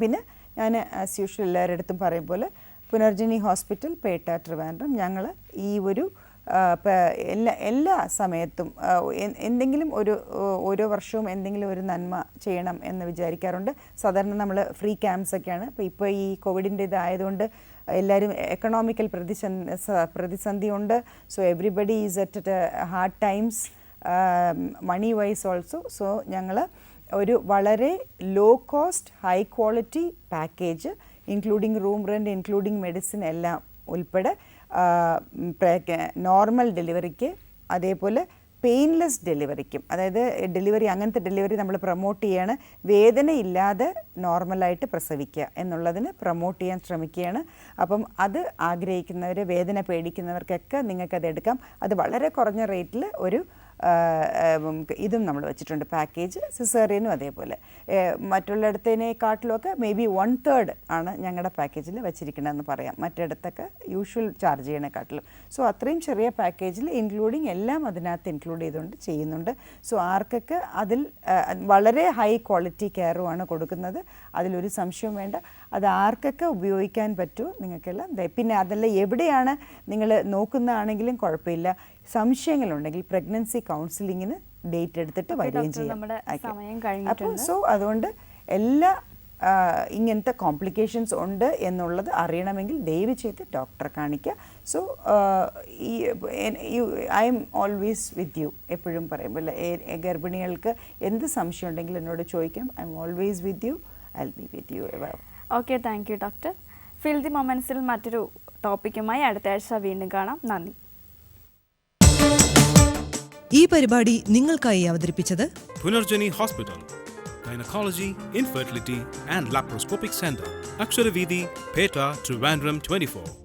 പിന്നെ ഞാൻ ആസ് യൂഷ്വൽ എല്ലാവരുടെ അടുത്തും പറയും പോലെ പുനർജനി ഹോസ്പിറ്റൽ, പേട്ട, ട്രിവാൻഡ്രം, ഞങ്ങൾ ഈ ഒരു എല്ലാ സമയത്തും എന്തെങ്കിലും ഓരോ വർഷവും എന്തെങ്കിലും ഒരു നന്മ ചെയ്യണം എന്ന് വിചാരിക്കാറുണ്ട്. സാധാരണ നമ്മൾ ഫ്രീ ക്യാമ്പ്സൊക്കെയാണ്. ഇപ്പോൾ ഈ കോവിഡിൻ്റെ ഇതായതുകൊണ്ട് എല്ലാവരും എക്കണോമിക്കൽ പ്രതിസന്ധിയുണ്ട്. So everybody is at hard times money wise also. So ഞങ്ങൾ ഒരു വളരെ low cost high quality package including room rent, including medicine എല്ലാം ഉൾപ്പെടെ നോർമൽ ഡെലിവറിക്ക്, അതേപോലെ പെയിൻലെസ് ഡെലിവറിക്കും, അതായത് അങ്ങനത്തെ ഡെലിവറി നമ്മൾ പ്രൊമോട്ട് ചെയ്യാണ്. വേദനയില്ലാതെ നോർമലായിട്ട് പ്രസവിക്കുക എന്നുള്ളതിന് പ്രൊമോട്ട് ചെയ്യാൻ ശ്രമിക്കുകയാണ്. അപ്പം അത് ആഗ്രഹിക്കുന്നവർ, വേദന പേടിക്കുന്നവർക്കൊക്കെ നിങ്ങൾക്കത് എടുക്കാം. അത് വളരെ കുറഞ്ഞ റേറ്റിൽ ഒരു ഇതും നമ്മൾ വെച്ചിട്ടുണ്ട് പാക്കേജ്. സിസേറിയനും അതേപോലെ മറ്റുള്ളിടത്തേക്കാട്ടിലുമൊക്കെ മേ ബി 1/3 ആണ് ഞങ്ങളുടെ പാക്കേജിൽ വെച്ചിരിക്കണമെന്ന് പറയാം, മറ്റിടത്തൊക്കെ യൂഷ്വൽ ചാർജ് ചെയ്യണേക്കാട്ടിലും. സോ അത്രയും ചെറിയ പാക്കേജിൽ ഇൻക്ലൂഡിങ് എല്ലാം അതിനകത്ത് ഇൻക്ലൂഡ് ചെയ്തുകൊണ്ട് ചെയ്യുന്നുണ്ട്. സോ ആർക്കൊക്കെ അതിൽ വളരെ ഹൈ ക്വാളിറ്റി കെയറുമാണ് കൊടുക്കുന്നത്, അതിലൊരു സംശയവും വേണ്ട. അത് ആർക്കൊക്കെ ഉപയോഗിക്കാൻ പറ്റുമോ നിങ്ങൾക്കെല്ലാം. പിന്നെ അതല്ല, എവിടെയാണ് നിങ്ങൾ നോക്കുന്നതാണെങ്കിലും കുഴപ്പമില്ല. സംശയങ്ങളുണ്ടെങ്കിൽ പ്രഗ്നൻസി കൗൺസിലിങ്ങിന് ഡേറ്റ് എടുത്തിട്ട് വരികയും ചെയ്യാം. അപ്പോൾ സോ അതുകൊണ്ട് എല്ലാ ഇങ്ങനത്തെ കോംപ്ലിക്കേഷൻസ് ഉണ്ട് എന്നുള്ളത് അറിയണമെങ്കിൽ ദയവ് ചെയ്ത് ഡോക്ടറെ കാണിക്കുക. So I'm always with you. എപ്പോഴും പറയുമ്പോൾ ഗർഭിണികൾക്ക് എന്ത് സംശയം ഉണ്ടെങ്കിലും എന്നോട് ചോദിക്കാം. I'm always with you. I will be with you ever. Okay, thank you doctor. Feel the മൊമെന്റ്സിൽ മറ്റൊരു ടോപ്പിക്കുമായി അടുത്ത ആഴ്ച വീണ്ടും കാണാം. നന്ദി. ഈ പരിപാടി നിങ്ങൾക്കായി അവതരിപ്പിച്ചത് Punarjani hospital, gynaecology, infertility and laparoscopic centre, Aksharaveedhi, Pettah, Trivandrum 24.